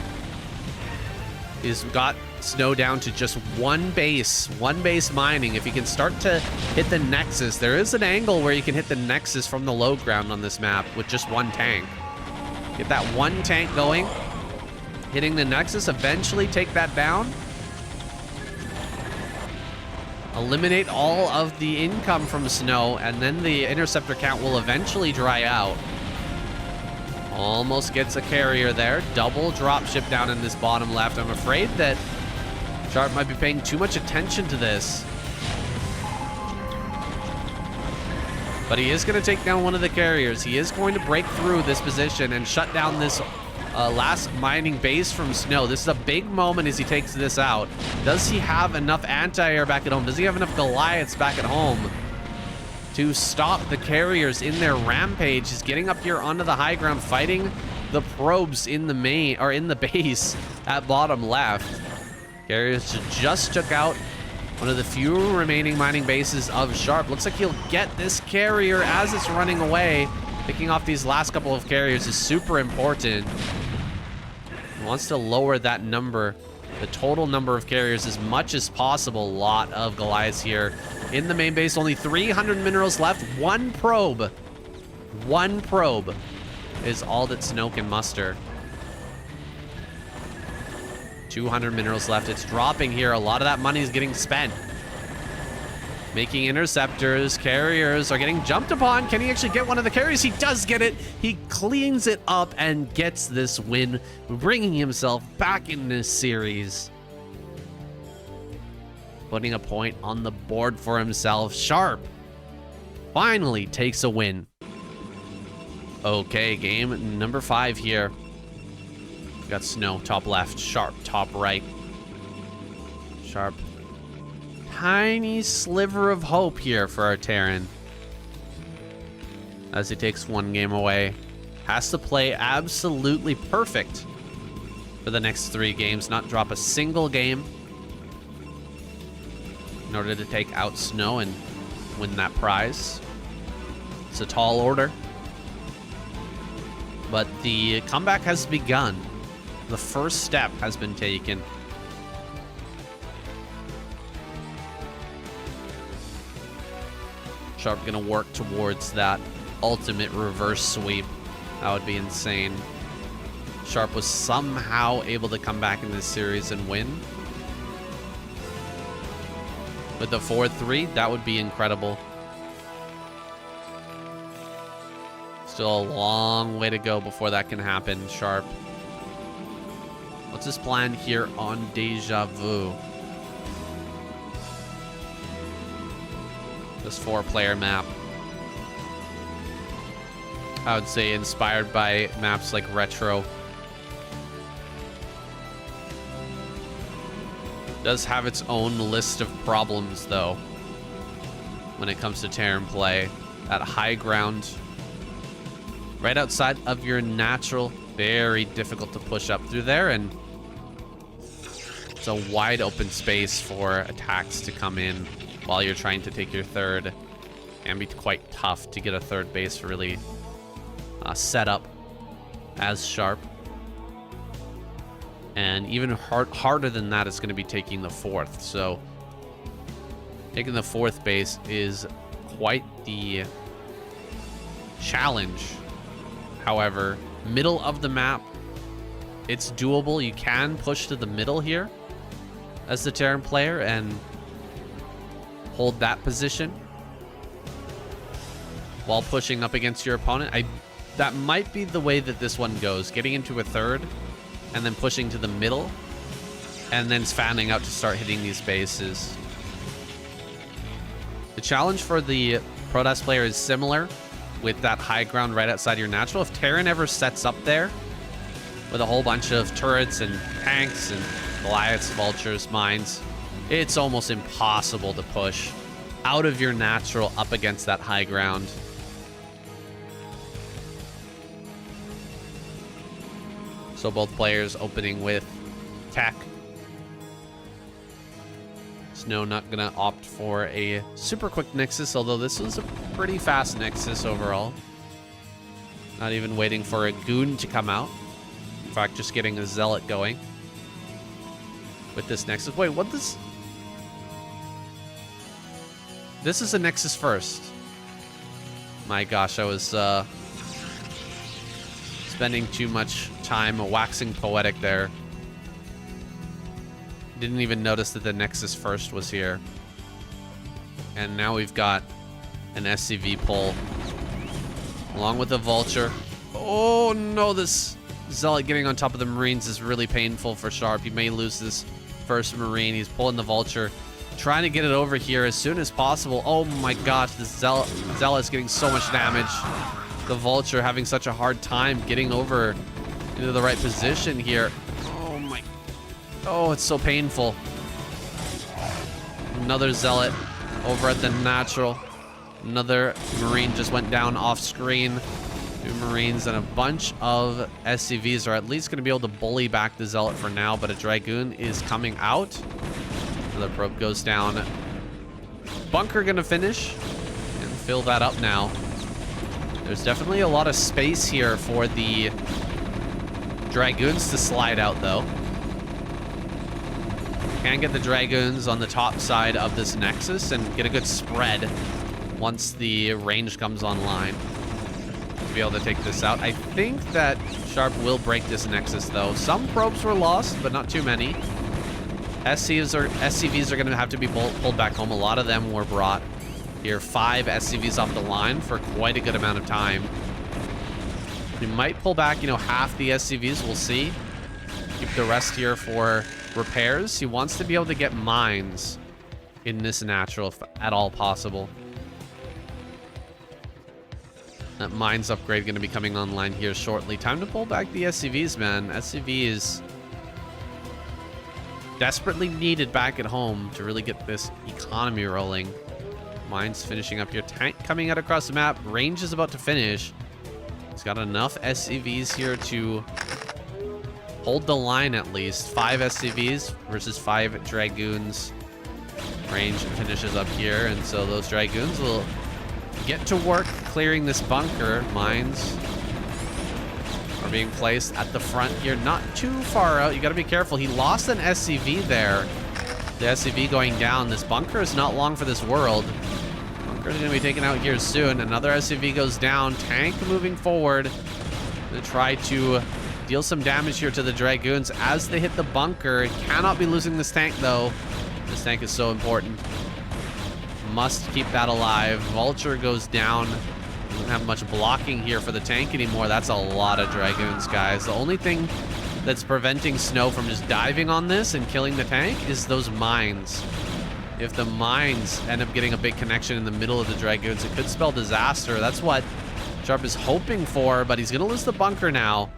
He's got SnOw down to just one base mining. If you can start to hit the Nexus, there is an angle where you can hit the Nexus from the low ground on this map with just one tank. Get that one tank going, hitting the Nexus, eventually take that down. Eliminate all of the income from SnOw, and then the interceptor count will eventually dry out. Almost gets a carrier there. Double dropship down in this bottom left. I'm afraid that Sharp might be paying too much attention to this. But he is going to take down one of the carriers. He is going to break through this position and shut down this last mining base from SnOw. This is a big moment as he takes this out. Does he have enough anti-air back at home? Does he have enough Goliaths back at home to stop the carriers in their rampage? He's getting up here onto the high ground, fighting the probes in the main, or in the base at bottom left. Carriers just took out one of the few remaining mining bases of Sharp. Looks like he'll get this carrier as it's running away. Picking off these last couple of carriers is super important. He wants to lower that number, the total number of carriers, as much as possible. A lot of Goliaths here in the main base. Only 300 minerals left. One probe is all that SnOw can muster. 200 minerals left. It's dropping here. A lot of that money is getting spent. Making interceptors. Carriers are getting jumped upon. Can he actually get one of the carriers? He does get it. He cleans it up and gets this win, bringing himself back in this series. Putting a point on the board for himself. Sharp finally takes a win. Okay, game number 5 here. We got SnOw top left, Sharp top right. Sharp. Tiny sliver of hope here for our Terran. as he takes one game away. Has to play absolutely perfect for the next 3 games, not drop a single game in order to take out SnOw and win that prize. It's a tall order, but the comeback has begun. The first step has been taken. Sharp gonna work towards that ultimate reverse sweep. That would be insane. Sharp was somehow able to come back in this series and win. With the 4-3, that would be incredible. Still a long way to go before that can happen, Sharp. What's his plan here on Deja Vu? This 4-player map. I would say inspired by maps like Retro. Does have its own list of problems, though, when it comes to Terran play. That high ground, right outside of your natural, very difficult to push up through there, and it's a wide open space for attacks to come in while you're trying to take your third. Can be quite tough to get a third base really set up as Sharp. And even harder than that is going to be taking the 4th. So taking the 4th base is quite the challenge. However, middle of the map, it's doable. You can push to the middle here as the Terran player and hold that position while pushing up against your opponent. That might be the way that this one goes. Getting into a third and then pushing to the middle and then fanning out to start hitting these bases. The challenge for the Protoss player is similar with that high ground right outside your natural. If Terran ever sets up there with a whole bunch of turrets and tanks and Goliaths, vultures, mines, it's almost impossible to push out of your natural up against that high ground. So both players opening with tech. SnOw not gonna opt for a super quick Nexus, although this was a pretty fast Nexus overall. Not even waiting for a Goon to come out. In fact, just getting a Zealot going with this Nexus. Wait, what this? This is a Nexus first. My gosh, I was spending too much time waxing poetic there. Didn't even notice that the Nexus first was here. And now we've got an SCV pull along with a Vulture. Oh no, this Zealot getting on top of the Marines is really painful for Sharp. He may lose this first Marine. He's pulling the Vulture, trying to get it over here as soon as possible. Oh my gosh, this Zealot's getting so much damage. The Vulture having such a hard time getting over into the right position here. Oh my, oh, it's so painful. Another Zealot over at the natural. Another Marine just went down off screen. 2 Marines and a bunch of SCVs are at least going to be able to bully back the Zealot for now, but a Dragoon is coming out. Another probe goes down. Bunker going to finish and fill that up now. There's definitely a lot of space here for the Dragoons to slide out, though. Can get the Dragoons on the top side of this Nexus and get a good spread once the range comes online to be able to take this out. I think that Sharp will break this Nexus, though. Some probes were lost, but not too many. SCVs are going to have to be pulled back home. A lot of them were brought here. 5 SCVs off the line for quite a good amount of time. We might pull back, half the SCVs. We'll see. Keep the rest here for repairs. He wants to be able to get mines in this natural if at all possible. That mines upgrade going to be coming online here shortly. Time to pull back the SCVs, man. SCV is desperately needed back at home to really get this economy rolling. Mines finishing up here. Tank coming out across the map. Range is about to finish. He's got enough SCVs here to hold the line at least. 5 SCVs versus 5 Dragoons. Range finishes up here, and so those Dragoons will get to work clearing this bunker. Mines are being placed at the front here, not too far out. You got to be careful. He lost an SCV there. The SCV going down. This bunker is not long for this world. Bunker is going to be taken out here soon. Another SCV goes down. Tank moving forward to try to deal some damage here to the Dragoons as they hit the bunker. Cannot be losing this tank, though. This tank is so important. Must keep that alive. Vulture goes down. Doesn't have much blocking here for the tank anymore. That's a lot of Dragoons, guys. The only thing that's preventing SnOw from just diving on this and killing the tank is those mines. If the mines end up getting a big connection in the middle of the Dragoons, it could spell disaster. That's what Sharp is hoping for, but he's going to lose the bunker now.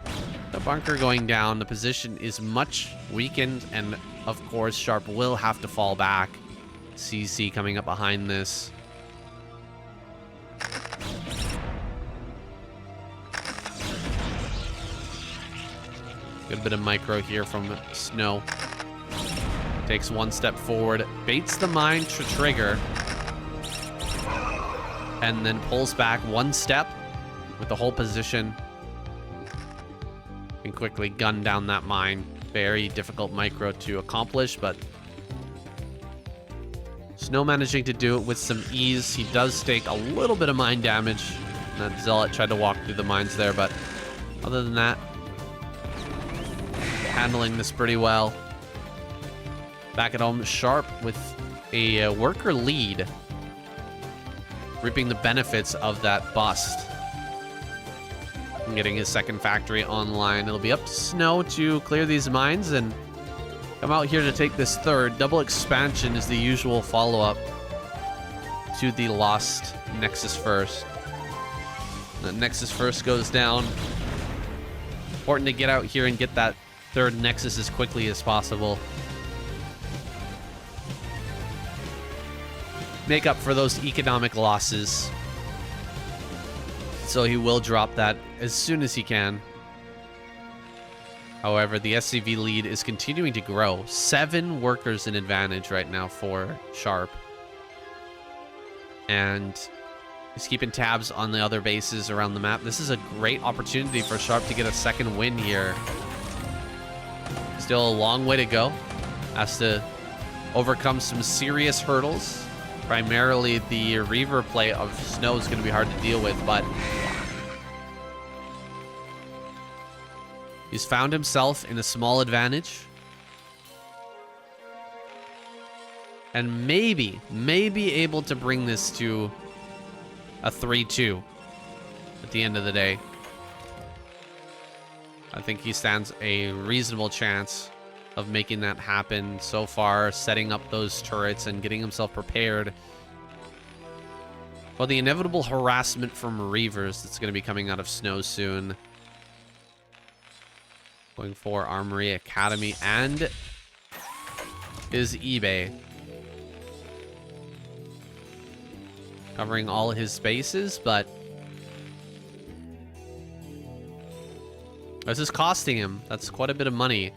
The bunker going down. The position is much weakened, and of course, Sharp will have to fall back. CC coming up behind this. Good bit of micro here from SnOw. Takes one step forward, baits the mine to trigger, and then pulls back one step with the whole position. And quickly gun down that mine. Very difficult micro to accomplish, but SnOw managing to do it with some ease. He does take a little bit of mine damage. That Zealot tried to walk through the mines there, but other than that, handling this pretty well. Back at home, Sharp with a worker lead, reaping the benefits of that bust. And getting his second factory online. It'll be up to SnOw to clear these mines and come out here to take this third. Double expansion is the usual follow-up to the lost Nexus First. The Nexus First goes down. Important to get out here and get that third Nexus as quickly as possible. Make up for those economic losses. So he will drop that as soon as he can. However, the SCV lead is continuing to grow. 7 workers in advantage right now for Sharp. And he's keeping tabs on the other bases around the map. This is a great opportunity for Sharp to get a second win here. Still a long way to go. Has to overcome some serious hurdles. Primarily the Reaver play of SnOw is going to be hard to deal with, but he's found himself in a small advantage. And maybe able to bring this to a 3-2 at the end of the day. I think he stands a reasonable chance of making that happen so far, setting up those turrets and getting himself prepared for the inevitable harassment from Reavers that's going to be coming out of SnOw soon. Going for Armory Academy and his eBay. Covering all his bases, but this is costing him. That's quite a bit of money.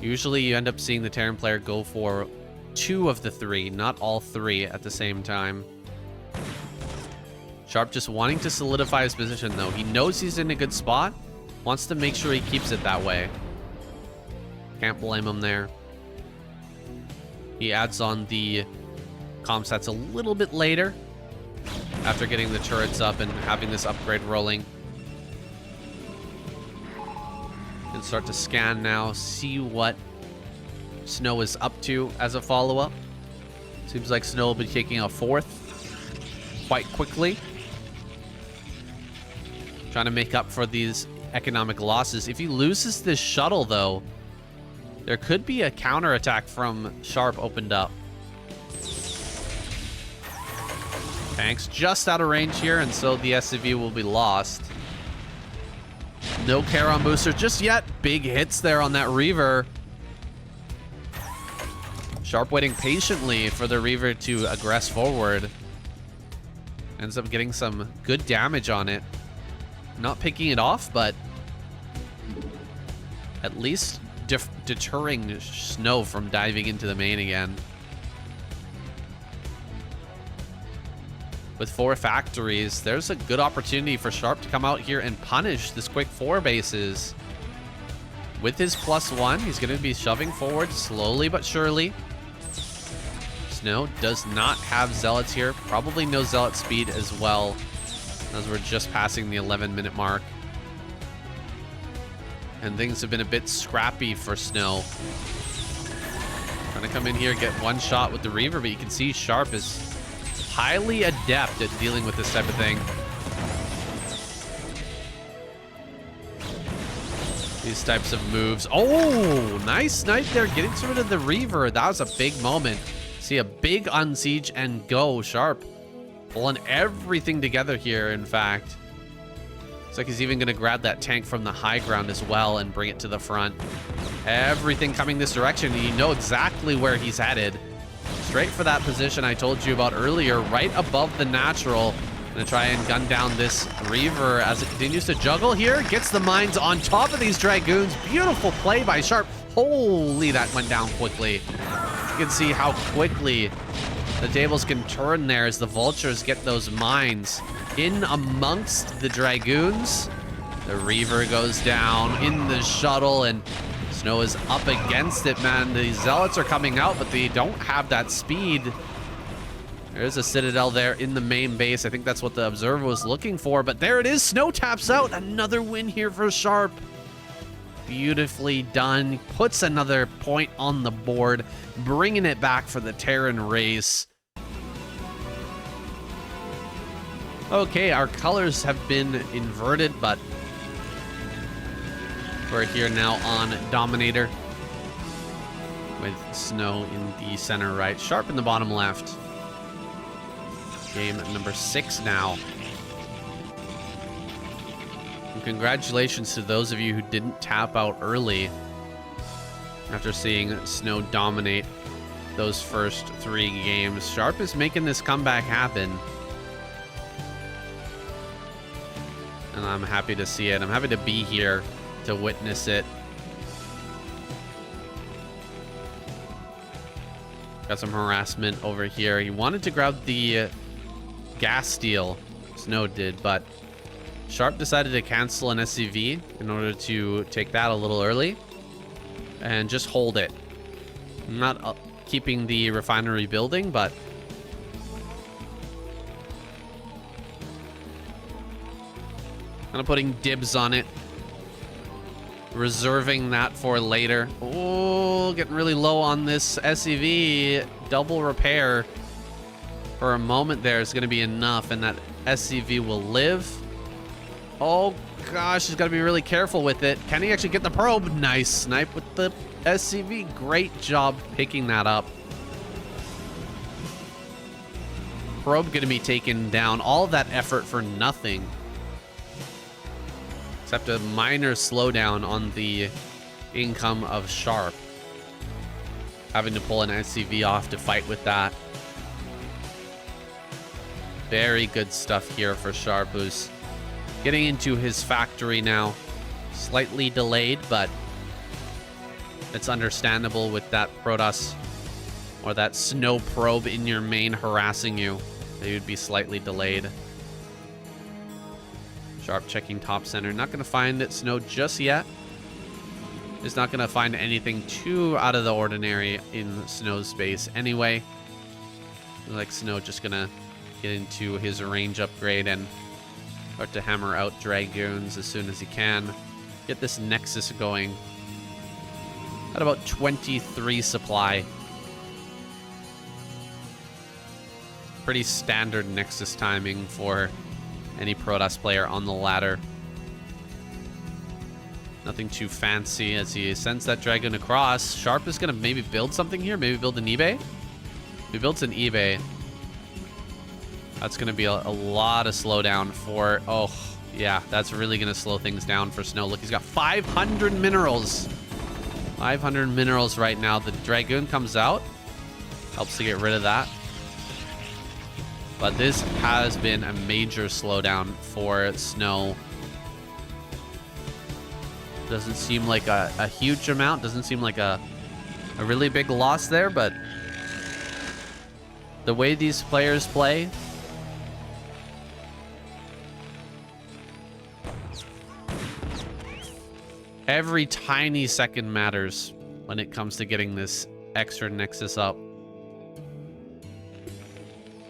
Usually you end up seeing the Terran player go for 2 of the 3, not all 3 at the same time. Sharp just wanting to solidify his position, though. He knows he's in a good spot. Wants to make sure he keeps it that way. Can't blame him there. He adds on the comm sets a little bit later after getting the turrets up and having this upgrade rolling. And start to scan now, see what SnOw is up to as a follow-up. Seems like SnOw will be taking a 4th quite quickly. Trying to make up for these economic losses. If he loses this shuttle, though, there could be a counterattack from Sharp opened up. Tank's just out of range here, and so the SCV will be lost. No care on booster just yet. Big hits there on that Reaver. Sharp waiting patiently for the Reaver to aggress forward. Ends up getting some good damage on it. Not picking it off, but at least deterring SnOw from diving into the main again. With 4 factories, there's a good opportunity for Sharp to come out here and punish this quick 4 bases. With his +1, he's going to be shoving forward slowly but surely. SnOw does not have Zealots here. Probably no Zealot speed as well, as we're just passing the 11-minute mark. And things have been a bit scrappy for SnOw. Trying to come in here, get one shot with the Reaver, but you can see Sharp is highly adept at dealing with this type of thing. These types of moves. Oh, nice snipe there, getting rid of the Reaver. That was a big moment. See a big unsiege and go. Sharp pulling everything together here, in fact. Looks like he's even going to grab that tank from the high ground as well and bring it to the front. Everything coming this direction. You know exactly where he's headed. Straight for that position I told you about earlier, right above the natural. Gonna try and gun down this Reaver as it continues to juggle here. Gets the mines on top of these Dragoons. Beautiful play by Sharp. Holy, that went down quickly. You can see how quickly the tables can turn there as the Vultures get those mines in amongst the Dragoons. The Reaver goes down in the shuttle, and SnOw is up against it, man. The Zealots are coming out, but they don't have that speed. There's a Citadel there in the main base. I think that's what the Observer was looking for, but there it is. SnOw taps out. Another win here for Sharp. Beautifully done. Puts another point on the board, bringing it back for the Terran race. Okay, our colors have been inverted, but we're here now on Dominator with SnOw in the center right, Sharp in the bottom left. Game number 6 now. And congratulations to those of you who didn't tap out early after seeing SnOw dominate those first 3 games. Sharp is making this comeback happen. And I'm happy to see it. I'm happy to be here to witness it. Got some harassment over here. He wanted to grab the gas steal, SnOw did, but Sharp decided to cancel an SCV in order to take that a little early and just hold it. Not keeping the refinery building, but kind of putting dibs on it, reserving that for later. Oh, getting really low on this SCV. Double repair for a moment there is going to be enough, and that SCV will live. Oh gosh, he's got to be really careful with it. Can he actually get the probe? Nice snipe with the SCV. Great job picking that up. Probe going to be taken down. All of that effort for nothing, except a minor slowdown on the income of Sharp. Having to pull an SCV off to fight with that. Very good stuff here for Sharp, who's getting into his factory now. Slightly delayed, but it's understandable with that Protoss or that SnOw probe in your main harassing you. They would be slightly delayed. Sharp checking top center. Not going to find it SnOw just yet. Is not going to find anything too out of the ordinary in SnOw's space anyway. Like SnOw just going to get into his range upgrade and start to hammer out Dragoons as soon as he can. Get this Nexus going. At about 23 supply. Pretty standard Nexus timing for any Protoss player on the ladder. Nothing too fancy as he sends that Dragoon across. Sharp is going to maybe build something here. Maybe build an eBay. If he builds an eBay, that's going to be a lot of slowdown for... Oh, yeah. That's really going to slow things down for SnOw. Look, he's got 500 minerals. 500 minerals right now. The Dragoon comes out. Helps to get rid of that. But this has been a major slowdown for SnOw. Doesn't seem like a huge amount. Doesn't seem like a really big loss there, but the way these players play, every tiny second matters when it comes to getting this extra Nexus up.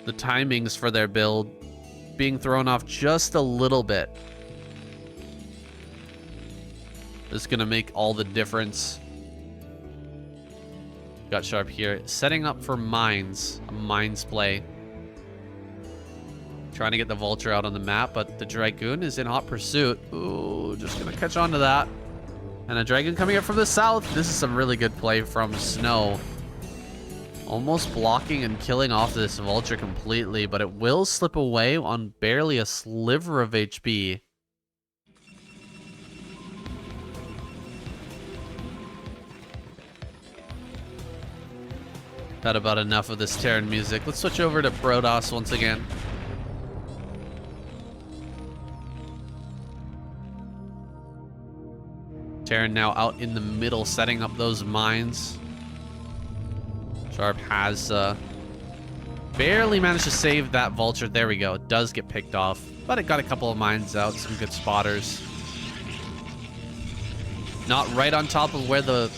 The timings for their build being thrown off just a little bit is going to make all the difference. Got Sharp here, setting up for mines, a mines play. Trying to get the Vulture out on the map, but the Dragoon is in hot pursuit. Ooh, just going to catch on to that. And a Dragoon coming up from the south. This is some really good play from SnOw. Almost blocking and killing off this Vulture completely, but it will slip away on barely a sliver of HP. Had about enough of this Terran music. Let's switch over to Protoss once again. Terran now out in the middle, setting up those mines. Sharp has barely managed to save that Vulture. There we go. It does get picked off, but it got a couple of mines out. Some good spotters. Not right on top of where the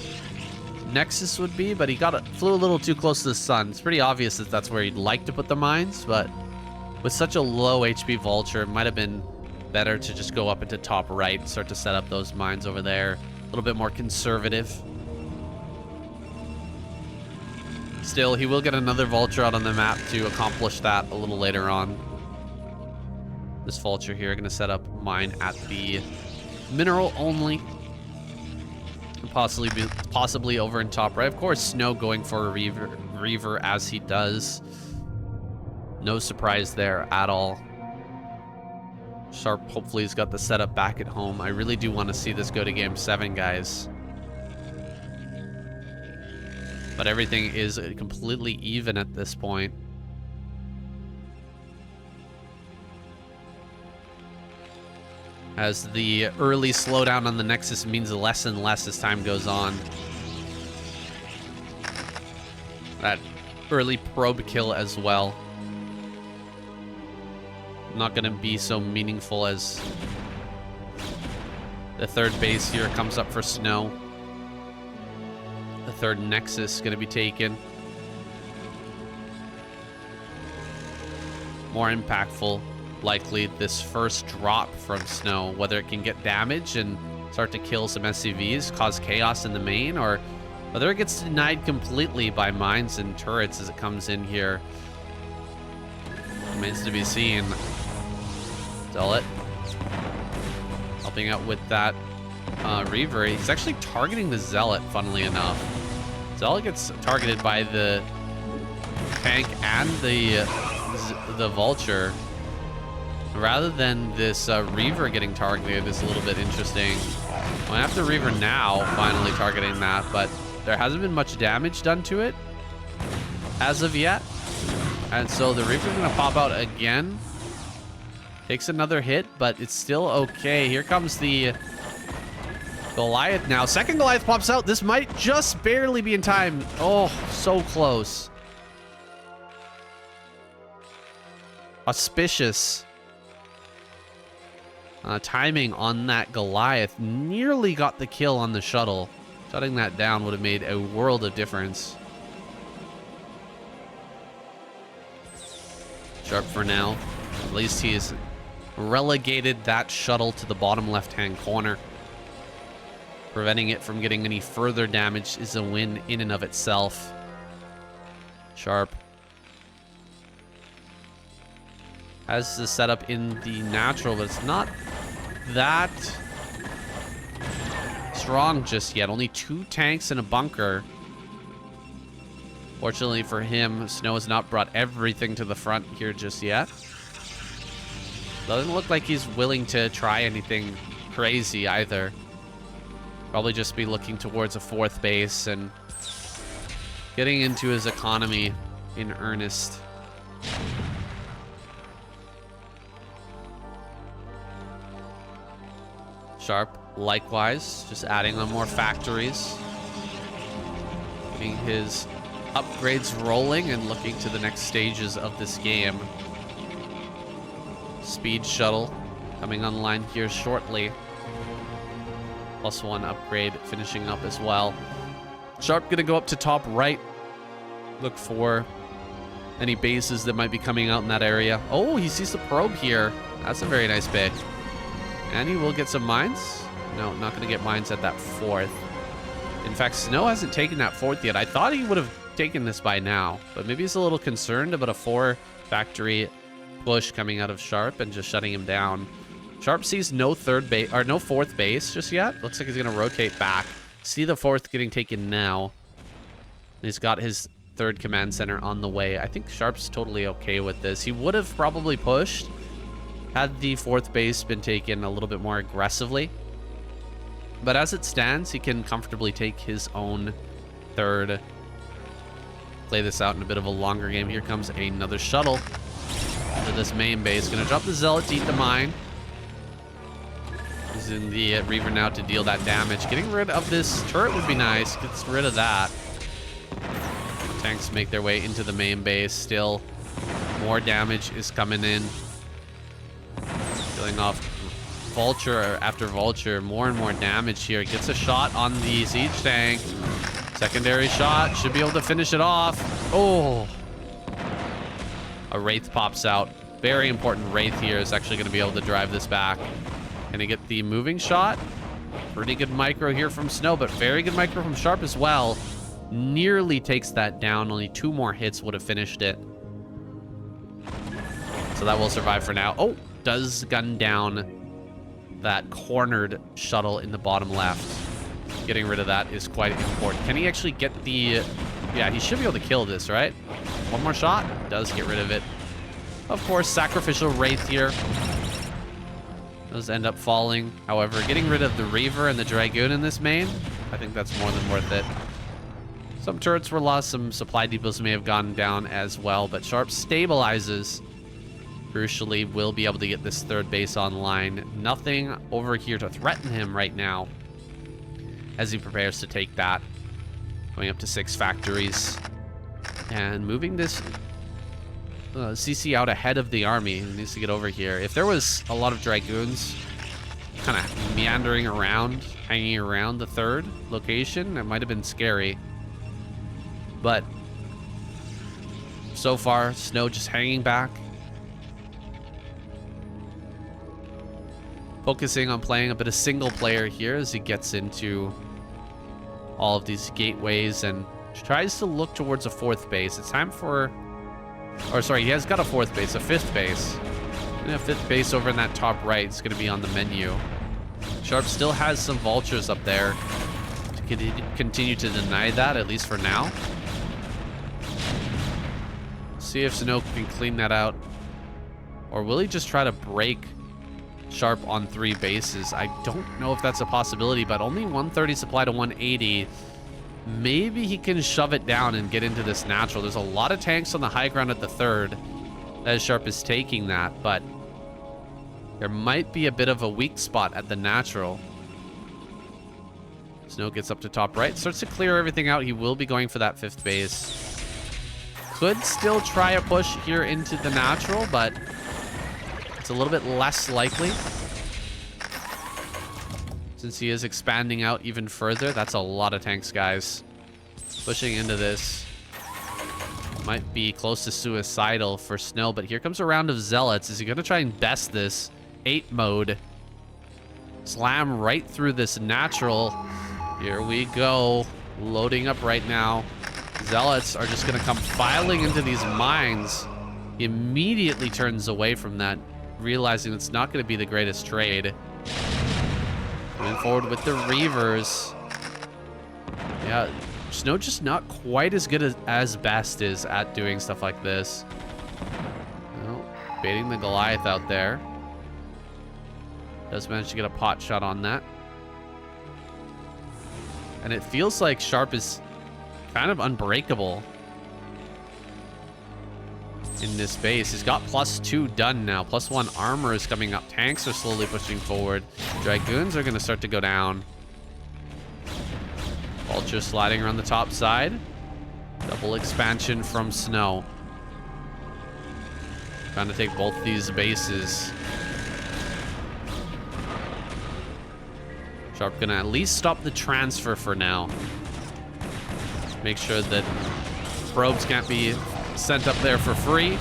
Nexus would be, but he flew a little too close to the sun. It's pretty obvious that that's where he'd like to put the mines, but with such a low HP Vulture, it might have been better to just go up into top right and start to set up those mines over there. A little bit more conservative. Still, he will get another Vulture out on the map to accomplish that a little later on. This Vulture here going to set up mine at the mineral only. Possibly over in top right. Of course, SnOw going for a Reaver as he does. No surprise there at all. Sharp hopefully has got the setup back at home. I really do want to see this go to game 7, guys. But everything is completely even at this point. As the early slowdown on the Nexus means less and less as time goes on. That early probe kill as well. Not going to be so meaningful as the third base here comes up for SnOw. The third Nexus going to be taken. More impactful, likely, this first drop from SnOw. Whether it can get damage and start to kill some SCVs, cause chaos in the main, or whether it gets denied completely by mines and turrets as it comes in here. Remains to be seen. Zealot helping out with that Reaver. He's actually targeting the Zealot, funnily enough. Zealot gets targeted by the tank and the Vulture. Rather than this Reaver getting targeted is a little bit interesting. Well, after Reaver now finally targeting that, but there hasn't been much damage done to it as of yet. And so the Reaper's gonna pop out again. Takes another hit, but it's still okay. Here comes the Goliath now. Second Goliath pops out. This might just barely be in time. Oh, so close. Auspicious. Timing on that Goliath. Nearly got the kill on the shuttle. Shutting that down would have made a world of difference. Sharp for now. At least he's relegated that shuttle to the bottom left-hand corner. Preventing it from getting any further damage is a win in and of itself. Sharp has the setup in the natural, but it's not that strong just yet. Only 2 tanks and a bunker. Fortunately for him, SnOw has not brought everything to the front here just yet. Doesn't look like he's willing to try anything crazy either. Probably just be looking towards a 4th base and getting into his economy in earnest. Sharp, likewise, just adding on more factories. Getting his upgrades rolling and looking to the next stages of this game. Speed shuttle coming online here shortly. +1 upgrade finishing up as well. Sharp gonna go up to top right. Look for any bases that might be coming out in that area. Oh, he sees the probe here. That's a very nice pick. And he will get some mines. No, not gonna get mines at that 4th. In fact, SnOw hasn't taken that 4th yet. I thought he would have taken this by now, but maybe he's a little concerned about a 4 factory push coming out of Sharp and just shutting him down. Sharp sees no 4th base just yet. Looks like he's gonna rotate back. See the 4th getting taken now. He's got his 3rd command center on the way. I think Sharp's totally okay with this. He would have probably pushed had the 4th base been taken a little bit more aggressively. But as it stands, he can comfortably take his own 3rd. Play this out in a bit of a longer game. Here comes another shuttle to this main base. Gonna drop the Zealot to eat the mine. Using the Reaver now to deal that damage. Getting rid of this turret would be nice. Gets rid of that. Tanks make their way into the main base. Still, more damage is coming in. Killing off Vulture after Vulture. More and more damage here. Gets a shot on the siege tank. Secondary shot. Should be able to finish it off. Oh. A Wraith pops out. Very important Wraith here is actually going to be able to drive this back. Gonna get the moving shot. Pretty good micro here from SnOw, but very good micro from Sharp as well. Nearly takes that down. Only 2 more hits would have finished it. So that will survive for now. Oh, does gun down that cornered shuttle in the bottom left. Getting rid of that is quite important. Can he actually get the... Yeah, he should be able to kill this, right? 1 more shot. Does get rid of it. Of course, sacrificial Wraith here. Those end up falling. However, getting rid of the Reaver and the Dragoon in this main, I think that's more than worth it. Some turrets were lost, some supply depots may have gone down as well, but Sharp stabilizes. Crucially, will be able to get this 3rd base online. Nothing over here to threaten him right now as he prepares to take that. Going up to 6 factories and moving this CC out ahead of the army. He needs to get over here. If there was a lot of Dragoons kind of meandering around, hanging around the 3rd location, it might have been scary. But so far, SnOw just hanging back. Focusing on playing a bit of single player here as he gets into all of these gateways and tries to look towards a 4th base. It's time for... Or sorry, he has got a 4th base, a 5th base. And a 5th base over in that top right is going to be on the menu. Sharp still has some vultures up there to continue to deny that, at least for now. See if SnOw can clean that out. Or will he just try to break Sharp on 3 bases? I don't know if that's a possibility, but only 130 supply to 180. Maybe he can shove it down and get into this natural. There's a lot of tanks on the high ground at the 3rd as Sharp is taking that, but there might be a bit of a weak spot at the natural. SnOw gets up to top right, starts to clear everything out. He will be going for that 5th base. Could still try a push here into the natural, but it's a little bit less likely. Since he is expanding out even further. That's a lot of tanks, guys. Pushing into this might be close to suicidal for SnOw, but here comes a round of Zealots. Is he going to try and best this 8 mode? Slam right through this natural. Here we go. Loading up right now. Zealots are just going to come filing into these mines. He immediately turns away from that, realizing it's not going to be the greatest trade. Moving forward with the Reavers. Yeah, SnOw just not quite as good as Best is at doing stuff like this. Well, baiting the Goliath out there. Does manage to get a pot shot on that. And it feels like Sharp is kind of unbreakable in this base. He's got +2 done now. +1 armor is coming up. Tanks are slowly pushing forward. Dragoons are going to start to go down. Vulture sliding around the top side. Double expansion from SnOw. Trying to take both these bases. Sharp gonna at least stop the transfer for now. Make sure that probes can't be sent up there for free.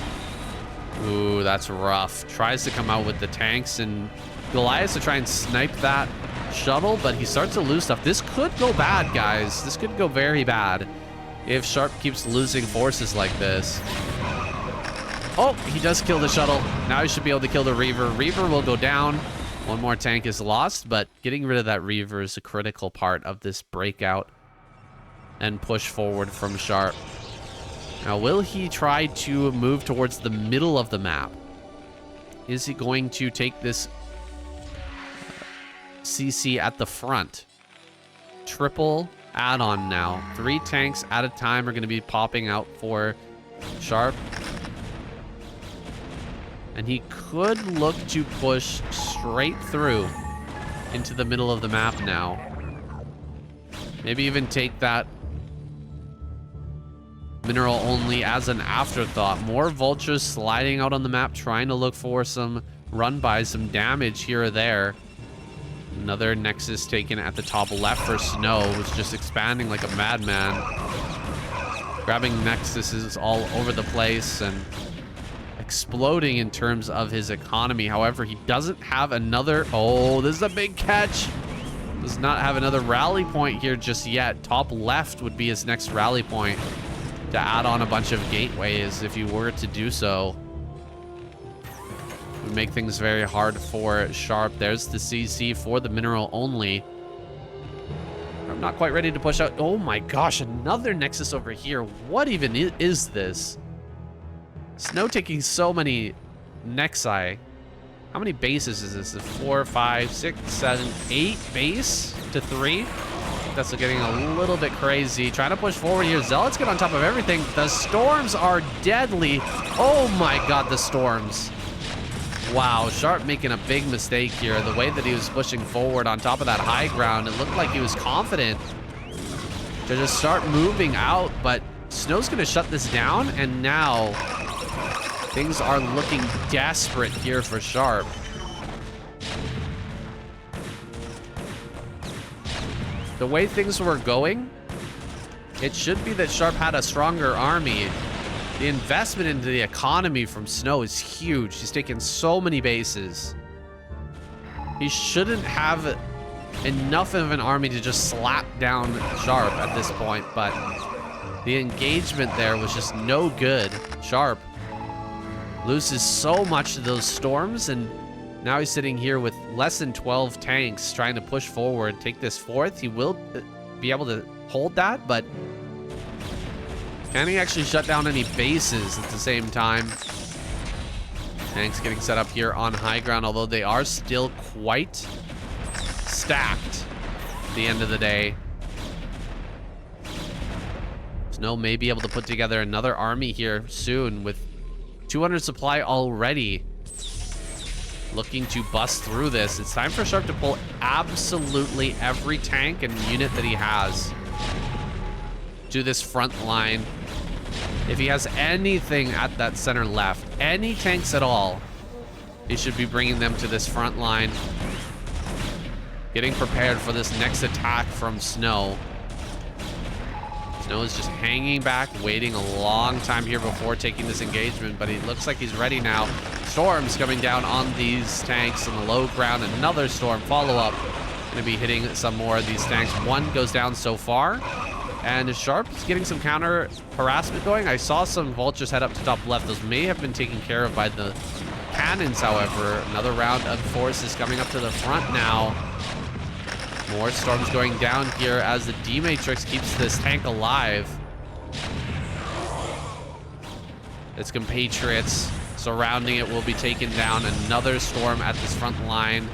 Ooh, that's rough. Tries to come out with the tanks and Goliath to try and snipe that shuttle, but he starts to lose stuff. This could go bad, guys. This could go very bad if Sharp keeps losing forces like this. Oh, he does kill the shuttle. Now he should be able to kill the Reaver. Reaver will go down. One more tank is lost, but getting rid of that Reaver is a critical part of this breakout and push forward from Sharp. Now, will he try to move towards the middle of the map? Is he going to take this CC at the front? Triple add-on now. 3 tanks at a time are going to be popping out for Sharp. And he could look to push straight through into the middle of the map now. Maybe even take that mineral only as an afterthought. More vultures sliding out on the map, trying to look for some run-by, some damage here or there. Another Nexus taken at the top left for SnOw, who's just expanding like a madman. Grabbing Nexuses all over the place and exploding in terms of his economy. However, he doesn't have another... Oh, this is a big catch. Does not have another rally point here just yet. Top left would be his next rally point to add on a bunch of gateways if you were to do so. Would make things very hard for Sharp. There's the CC for the mineral only. I'm not quite ready to push out. Oh my gosh, another Nexus over here. What even is this? SnOw taking so many Nexi. How many bases is this? 4, 5, 6, 7, 8 base to 3? That's getting a little bit crazy. Trying to push forward here. Zealots get on top of everything. The storms are deadly. Oh my god, the storms. Wow, Sharp making a big mistake here. The way that he was pushing forward on top of that high ground, it looked like he was confident to just start moving out, but SnOw's going to shut this down, and now things are looking desperate here for Sharp. The way things were going, it should be that Sharp had a stronger army. The investment into the economy from SnOw is huge. He's taken so many bases. He shouldn't have enough of an army to just slap down Sharp at this point, but the engagement there was just no good. Sharp loses so much to those storms, and now he's sitting here with less than 12 tanks trying to push forward, take this 4th. He will be able to hold that, but can he actually shut down any bases at the same time? Tanks getting set up here on high ground, although they are still quite stacked at the end of the day. SnOw may be able to put together another army here soon with 200 supply already. Looking to bust through this. It's time for Sharp to pull absolutely every tank and unit that he has to this front line. If he has anything at that center left, any tanks at all, he should be bringing them to this front line. Getting prepared for this next attack from SnOw. SnOw is just hanging back, waiting a long time here before taking this engagement, but he looks like he's ready now. Storms coming down on these tanks in the low ground. Another storm follow-up. Going to be hitting some more of these tanks. One goes down so far. And Sharp is getting some counter harassment going. I saw some vultures head up to top left. Those may have been taken care of by the cannons, however. Another round of forces coming up to the front now. More storms going down here as the D-Matrix keeps this tank alive. Its compatriots surrounding it will be taken down. Another storm at this front line.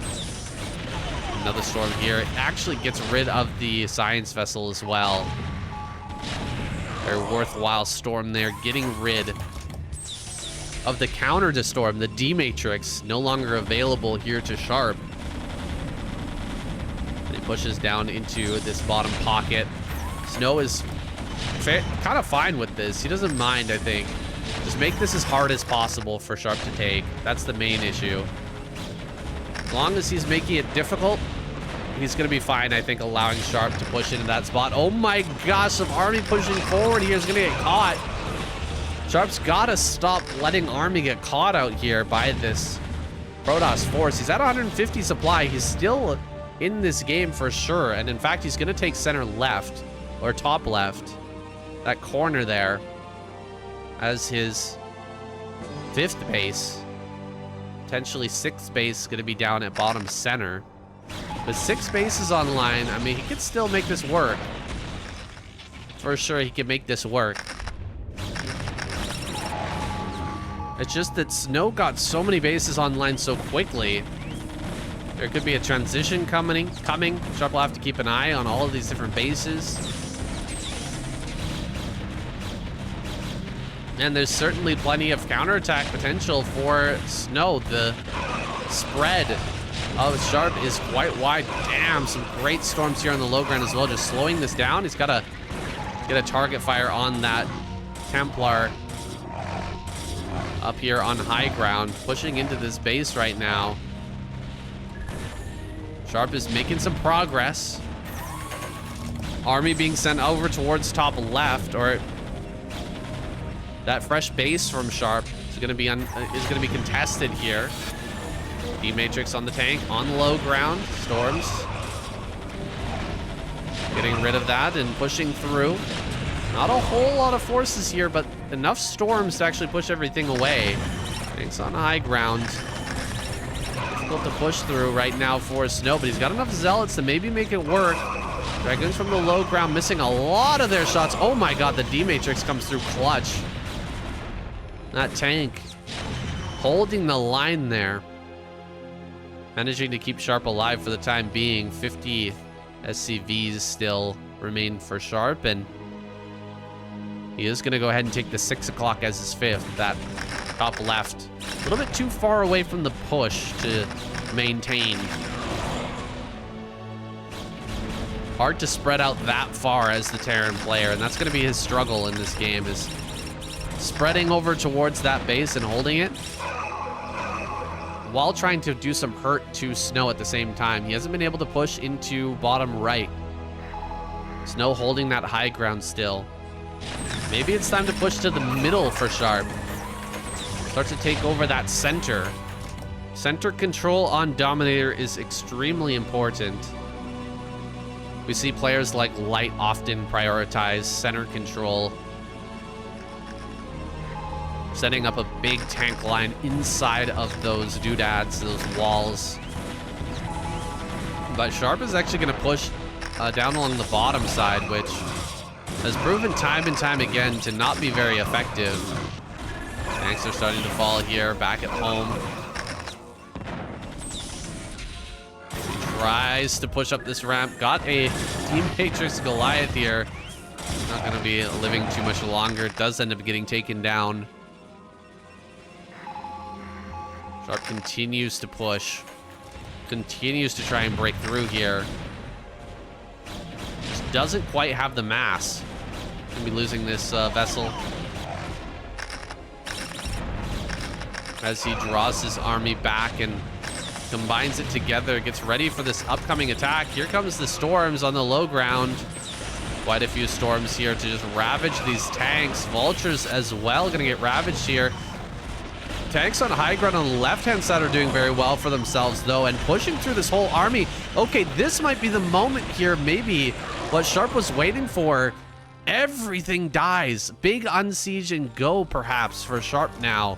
Another storm here. It actually gets rid of the science vessel as well. Very worthwhile storm there, getting rid of the counter to storm. The D-Matrix no longer available here to Sharp. And he pushes down into this bottom pocket. SnOw is kind of fine with this. He doesn't mind, I think. Just make this as hard as possible for Sharp to take. That's the main issue. As long as he's making it difficult, he's going to be fine, I think, allowing Sharp to push into that spot. Oh my gosh, some Army pushing forward here is going to get caught. Sharp's got to stop letting Army get caught out here by this Protoss force. He's at 150 supply. He's still in this game for sure. And in fact, he's going to take center left, or top left, that corner there, as his 5th base. Potentially 6th base going to be down at bottom center. But 6 bases online, I mean, he could still make this work. For sure, he can make this work. It's just that SnOw got so many bases online so quickly. There could be a transition coming. Sharp will have to keep an eye on all of these different bases. And there's certainly plenty of counterattack potential for SnOw. The spread of Sharp is quite wide. Damn, some great storms here on the low ground as well. Just slowing this down. He's got to get a target fire on that Templar up here on high ground. Pushing into this base right now. Sharp is making some progress. Army being sent over towards top left, or that fresh base from Sharp is going to be contested here. D-Matrix on the tank, on the low ground. Storms getting rid of that and pushing through. Not a whole lot of forces here, but enough storms to actually push everything away. Tanks on high ground. Difficult to push through right now for SnOw, but he's got enough zealots to maybe make it work. Dragoons from the low ground missing a lot of their shots. Oh my god, the D-Matrix comes through clutch. That tank holding the line there. Managing to keep Sharp alive for the time being. 50 SCVs still remain for Sharp, and he is going to go ahead and take the 6 o'clock as his 5th. That top left. A little bit too far away from the push to maintain. Hard to spread out that far as the Terran player, and that's going to be his struggle in this game, is spreading over towards that base and holding it while trying to do some hurt to SnOw at the same time. He hasn't been able to push into bottom right. SnOw holding that high ground still. Maybe it's time to push to the middle for Sharp. Start to take over that center. Center control on Dominator is extremely important. We see players like Light often prioritize center control, setting up a big tank line inside of those doodads, those walls. But Sharp is actually going to push down along the bottom side, which has proven time and time again to not be very effective. Tanks are starting to fall here, back at home. He tries to push up this ramp. Got a D-Matrix Goliath here. Not going to be living too much longer. Does end up getting taken down. Sharp continues to push. Continues to try and break through here. Just doesn't quite have the mass. Gonna be losing this vessel as he draws his army back and combines it together, gets ready for this upcoming attack. Here comes the storms on the low ground. Quite a few storms here to just ravage these tanks. Vultures as well gonna get ravaged here. Tanks on high ground on the left-hand side are doing very well for themselves, though, and pushing through this whole army. Okay, this might be the moment here, maybe what Sharp was waiting for. Everything dies. Big unsiege and go, perhaps, for Sharp now,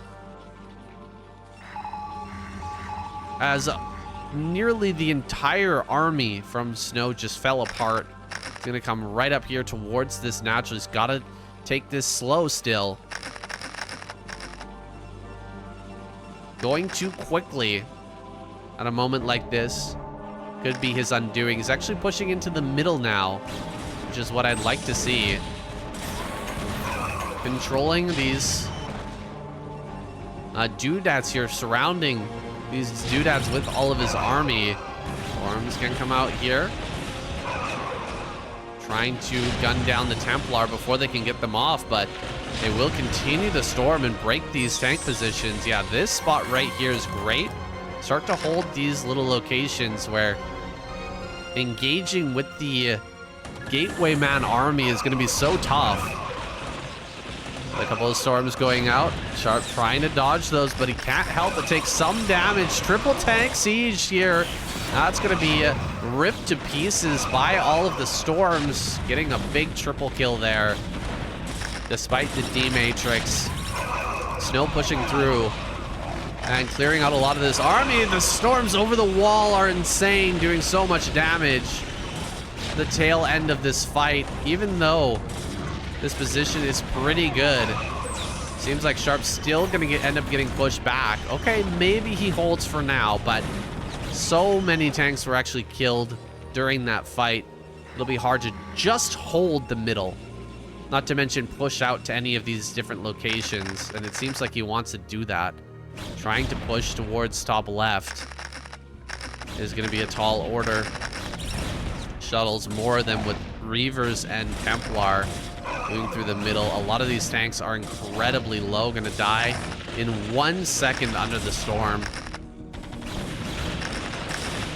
as nearly the entire army from SnOw just fell apart. It's gonna come right up here towards this natural. He's gotta take this slow still. Going too quickly at a moment like this could be his undoing. He's actually pushing into the middle now, which is what I'd like to see. controlling these doodads here, surrounding these doodads with all of his army. Storms can come out here, trying to gun down the Templar before they can get them off, but they will continue the storm and break these tank positions. Yeah, this spot right here is great. Start to hold these little locations where engaging with the Gateway Man army is going to be so tough. A couple of storms going out. Sharp trying to dodge those, but he can't help but take some damage. Triple tank siege here. That's going to be ripped to pieces by all of the storms. Getting a big triple kill there, despite the D-Matrix. SnOw pushing through and clearing out a lot of this army. The storms over the wall are insane, doing so much damage. The tail end of this fight, even though this position is pretty good, seems like Sharp's still gonna end up getting pushed back. Okay, maybe he holds for now, but so many tanks were actually killed during that fight. It'll be hard to just hold the middle, not to mention push out to any of these different locations, and it seems like he wants to do that. Trying to push towards top left is gonna be a tall order. Shuttles more than with Reavers and Templar moving through the middle. A lot of these tanks are incredibly low, gonna die in 1 second under the storm.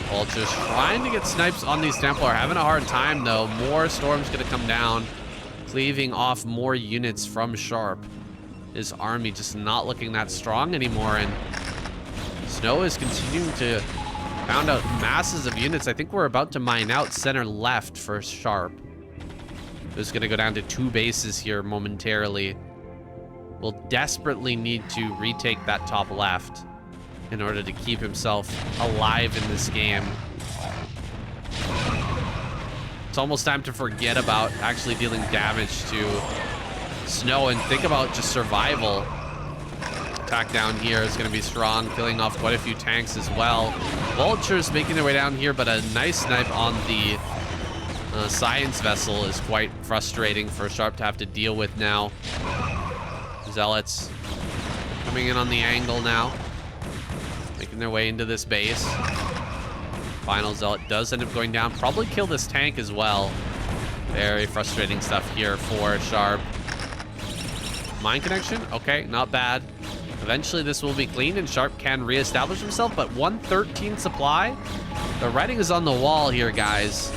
Vultures trying to get snipes on these Templar, having a hard time though. More storms gonna come down, cleaving off more units from Sharp. His army just not looking that strong anymore, and SnOw is continuing to pound out masses of units. I think we're about to mine out center left for Sharp. Who's gonna go down to 2 bases here momentarily. Will desperately need to retake that top left in order to keep himself alive in this game. It's almost time to forget about actually dealing damage to SnOw and think about just survival. Attack down here is going to be strong, killing off quite a few tanks as well. Vultures making their way down here, but a nice snipe on the science vessel is quite frustrating for Sharp to have to deal with now. Zealots coming in on the angle now, making their way into this base. Final Zealot does end up going down, probably kill this tank as well. Very frustrating stuff here for Sharp. Mine connection, okay, not bad. Eventually this will be cleaned and Sharp can reestablish himself, but 113 supply. The writing is on the wall here, guys.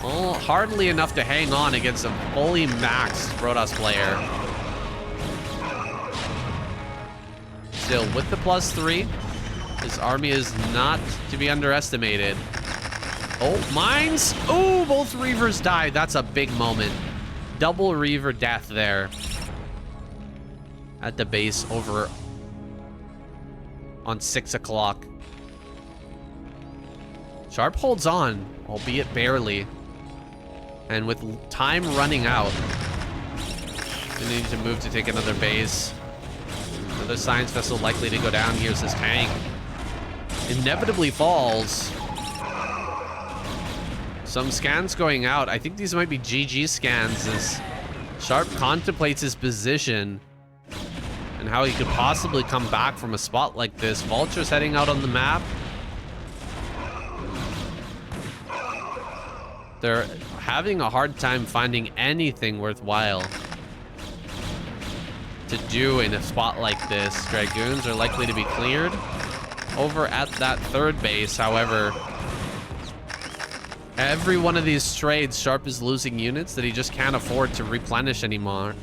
Well, hardly enough to hang on against a fully maxed Protoss player. Still, with the +3, his army is not to be underestimated. Oh, mines! Oh, both Reavers died. That's a big moment. Double Reaver death there. At the base over on 6 o'clock. Sharp holds on, albeit barely. And with time running out, they need to move to take another base. Another science vessel likely to go down. Here's his tank. Inevitably falls. Some scans going out. I think these might be GG scans as Sharp contemplates his position and how he could possibly come back from a spot like this. Vultures heading out on the map. They're having a hard time finding anything worthwhile to do in a spot like this. Dragoons are likely to be cleared over at that 3rd base. However, every one of these trades, Sharp is losing units that he just can't afford to replenish anymore.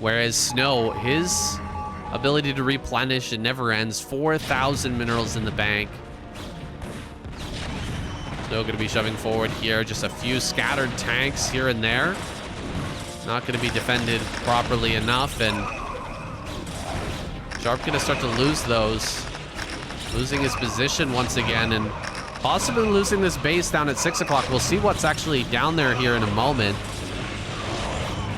Whereas SnOw, his ability to replenish, it never ends. 4,000 minerals in the bank. SnOw going to be shoving forward here. Just a few scattered tanks here and there. Not going to be defended properly enough, and Sharp going to start to lose those. Losing his position once again, and possibly losing this base down at 6 o'clock. We'll see what's actually down there here in a moment.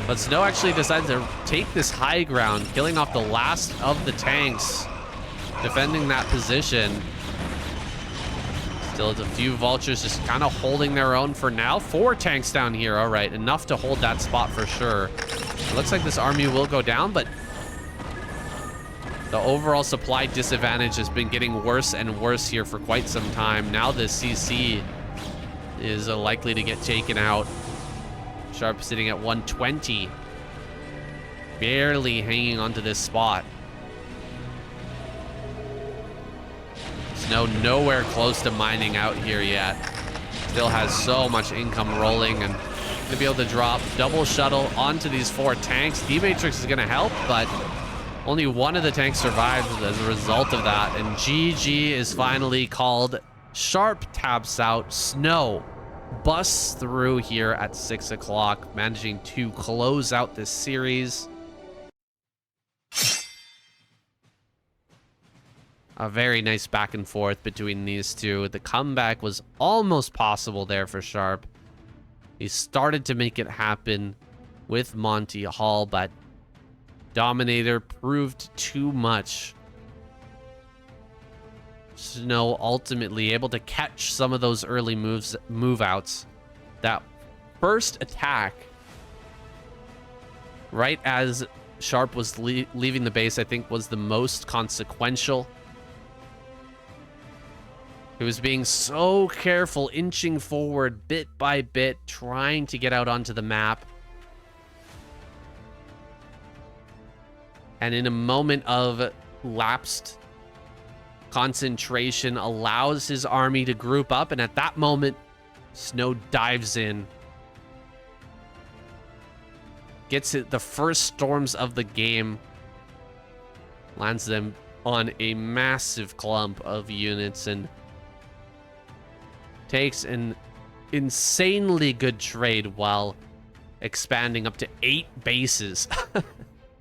But SnOw actually decides to take this high ground, killing off the last of the tanks, defending that position. Still, it's a few vultures just kind of holding their own for now. 4 tanks down here. All right, enough to hold that spot for sure. It looks like this army will go down, but the overall supply disadvantage has been getting worse and worse here for quite some time. Now the CC is likely to get taken out. Sharp sitting at 120. Barely hanging onto this spot. SnOw nowhere close to mining out here yet. Still has so much income rolling and gonna be able to drop double shuttle onto these 4 tanks. D-Matrix is gonna help, but only one of the tanks survives as a result of that. And GG is finally called. Sharp taps out. SnOw busts through here at 6 o'clock, managing to close out this series. A very nice back and forth between these two. The comeback was almost possible there for Sharp. He started to make it happen with Monty Hall, but Dominator proved too much. SnOw ultimately able to catch some of those early move outs. That first attack, right as Sharp was leaving the base, I think was the most consequential. He was being so careful, inching forward bit by bit, trying to get out onto the map. And in a moment of lapsed concentration, allows his army to group up. And at that moment, SnOw dives in. Gets it the first storms of the game. Lands them on a massive clump of units and takes an insanely good trade while expanding up to 8 bases.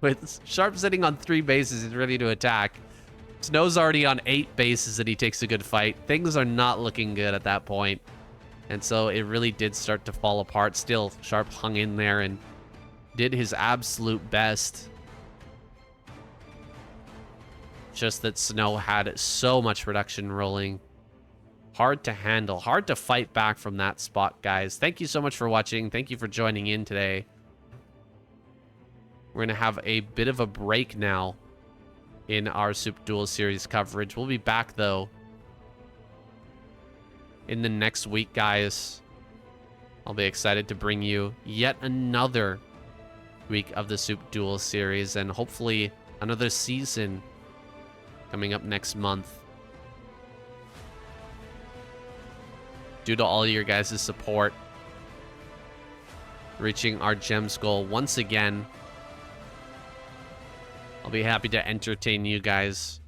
With Sharp sitting on 3 bases, he's ready to attack. SnOw's already on 8 bases and he takes a good fight. Things are not looking good at that point. And so it really did start to fall apart. Still, Sharp hung in there and did his absolute best. Just that SnOw had so much production rolling. Hard to handle, hard to fight back from that spot, guys. Thank you so much for watching. Thank you for joining in today. We're going to have a bit of a break now in our SOOP Duel Series coverage. We'll be back, though, in the next week, guys. I'll be excited to bring you yet another week of the SOOP Duel Series and hopefully another season coming up next month. Due to all your guys' support, reaching our gems goal once again. I'll be happy to entertain you guys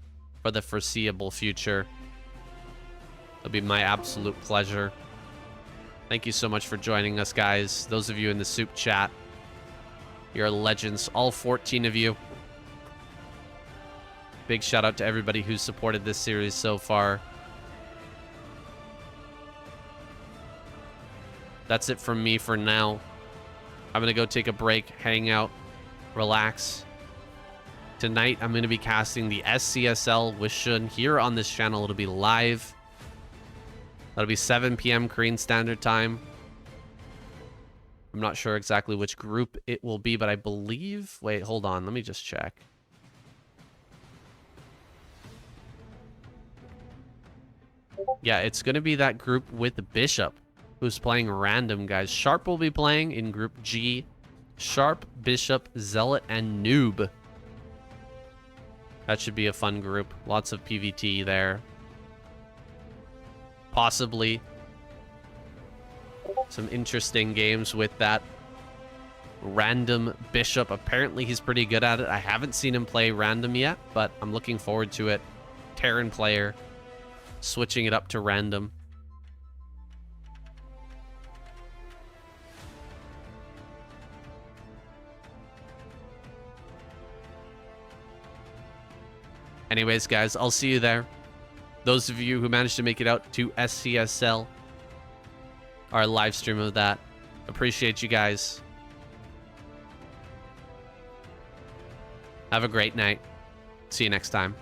for the foreseeable future. It'll be my absolute pleasure. Thank you so much for joining us, guys. Those of you in the SOOP chat, you're legends, all 14 of you. Big shout out to everybody who's supported this series so far. That's it from me for now. I'm going to go take a break, hang out, relax. Tonight, I'm going to be casting the SCSL Wishun here on this channel. It'll be live. That'll be 7 p.m. Korean Standard Time. I'm not sure exactly which group it will be, but I believe... Wait, hold on. Let me just check. Yeah, it's going to be that group with the Bishop, who's playing random, guys. Sharp will be playing in Group G. Sharp, Bishop, Zealot, and Noob. That should be a fun group. Lots of PvT there. Possibly some interesting games with that random Bishop. Apparently, he's pretty good at it. I haven't seen him play random yet, but I'm looking forward to it. Terran player, switching it up to random. Anyways, guys, I'll see you there. Those of you who managed to make it out to SCSL, our live stream of that, appreciate you guys. Have a great night. See you next time.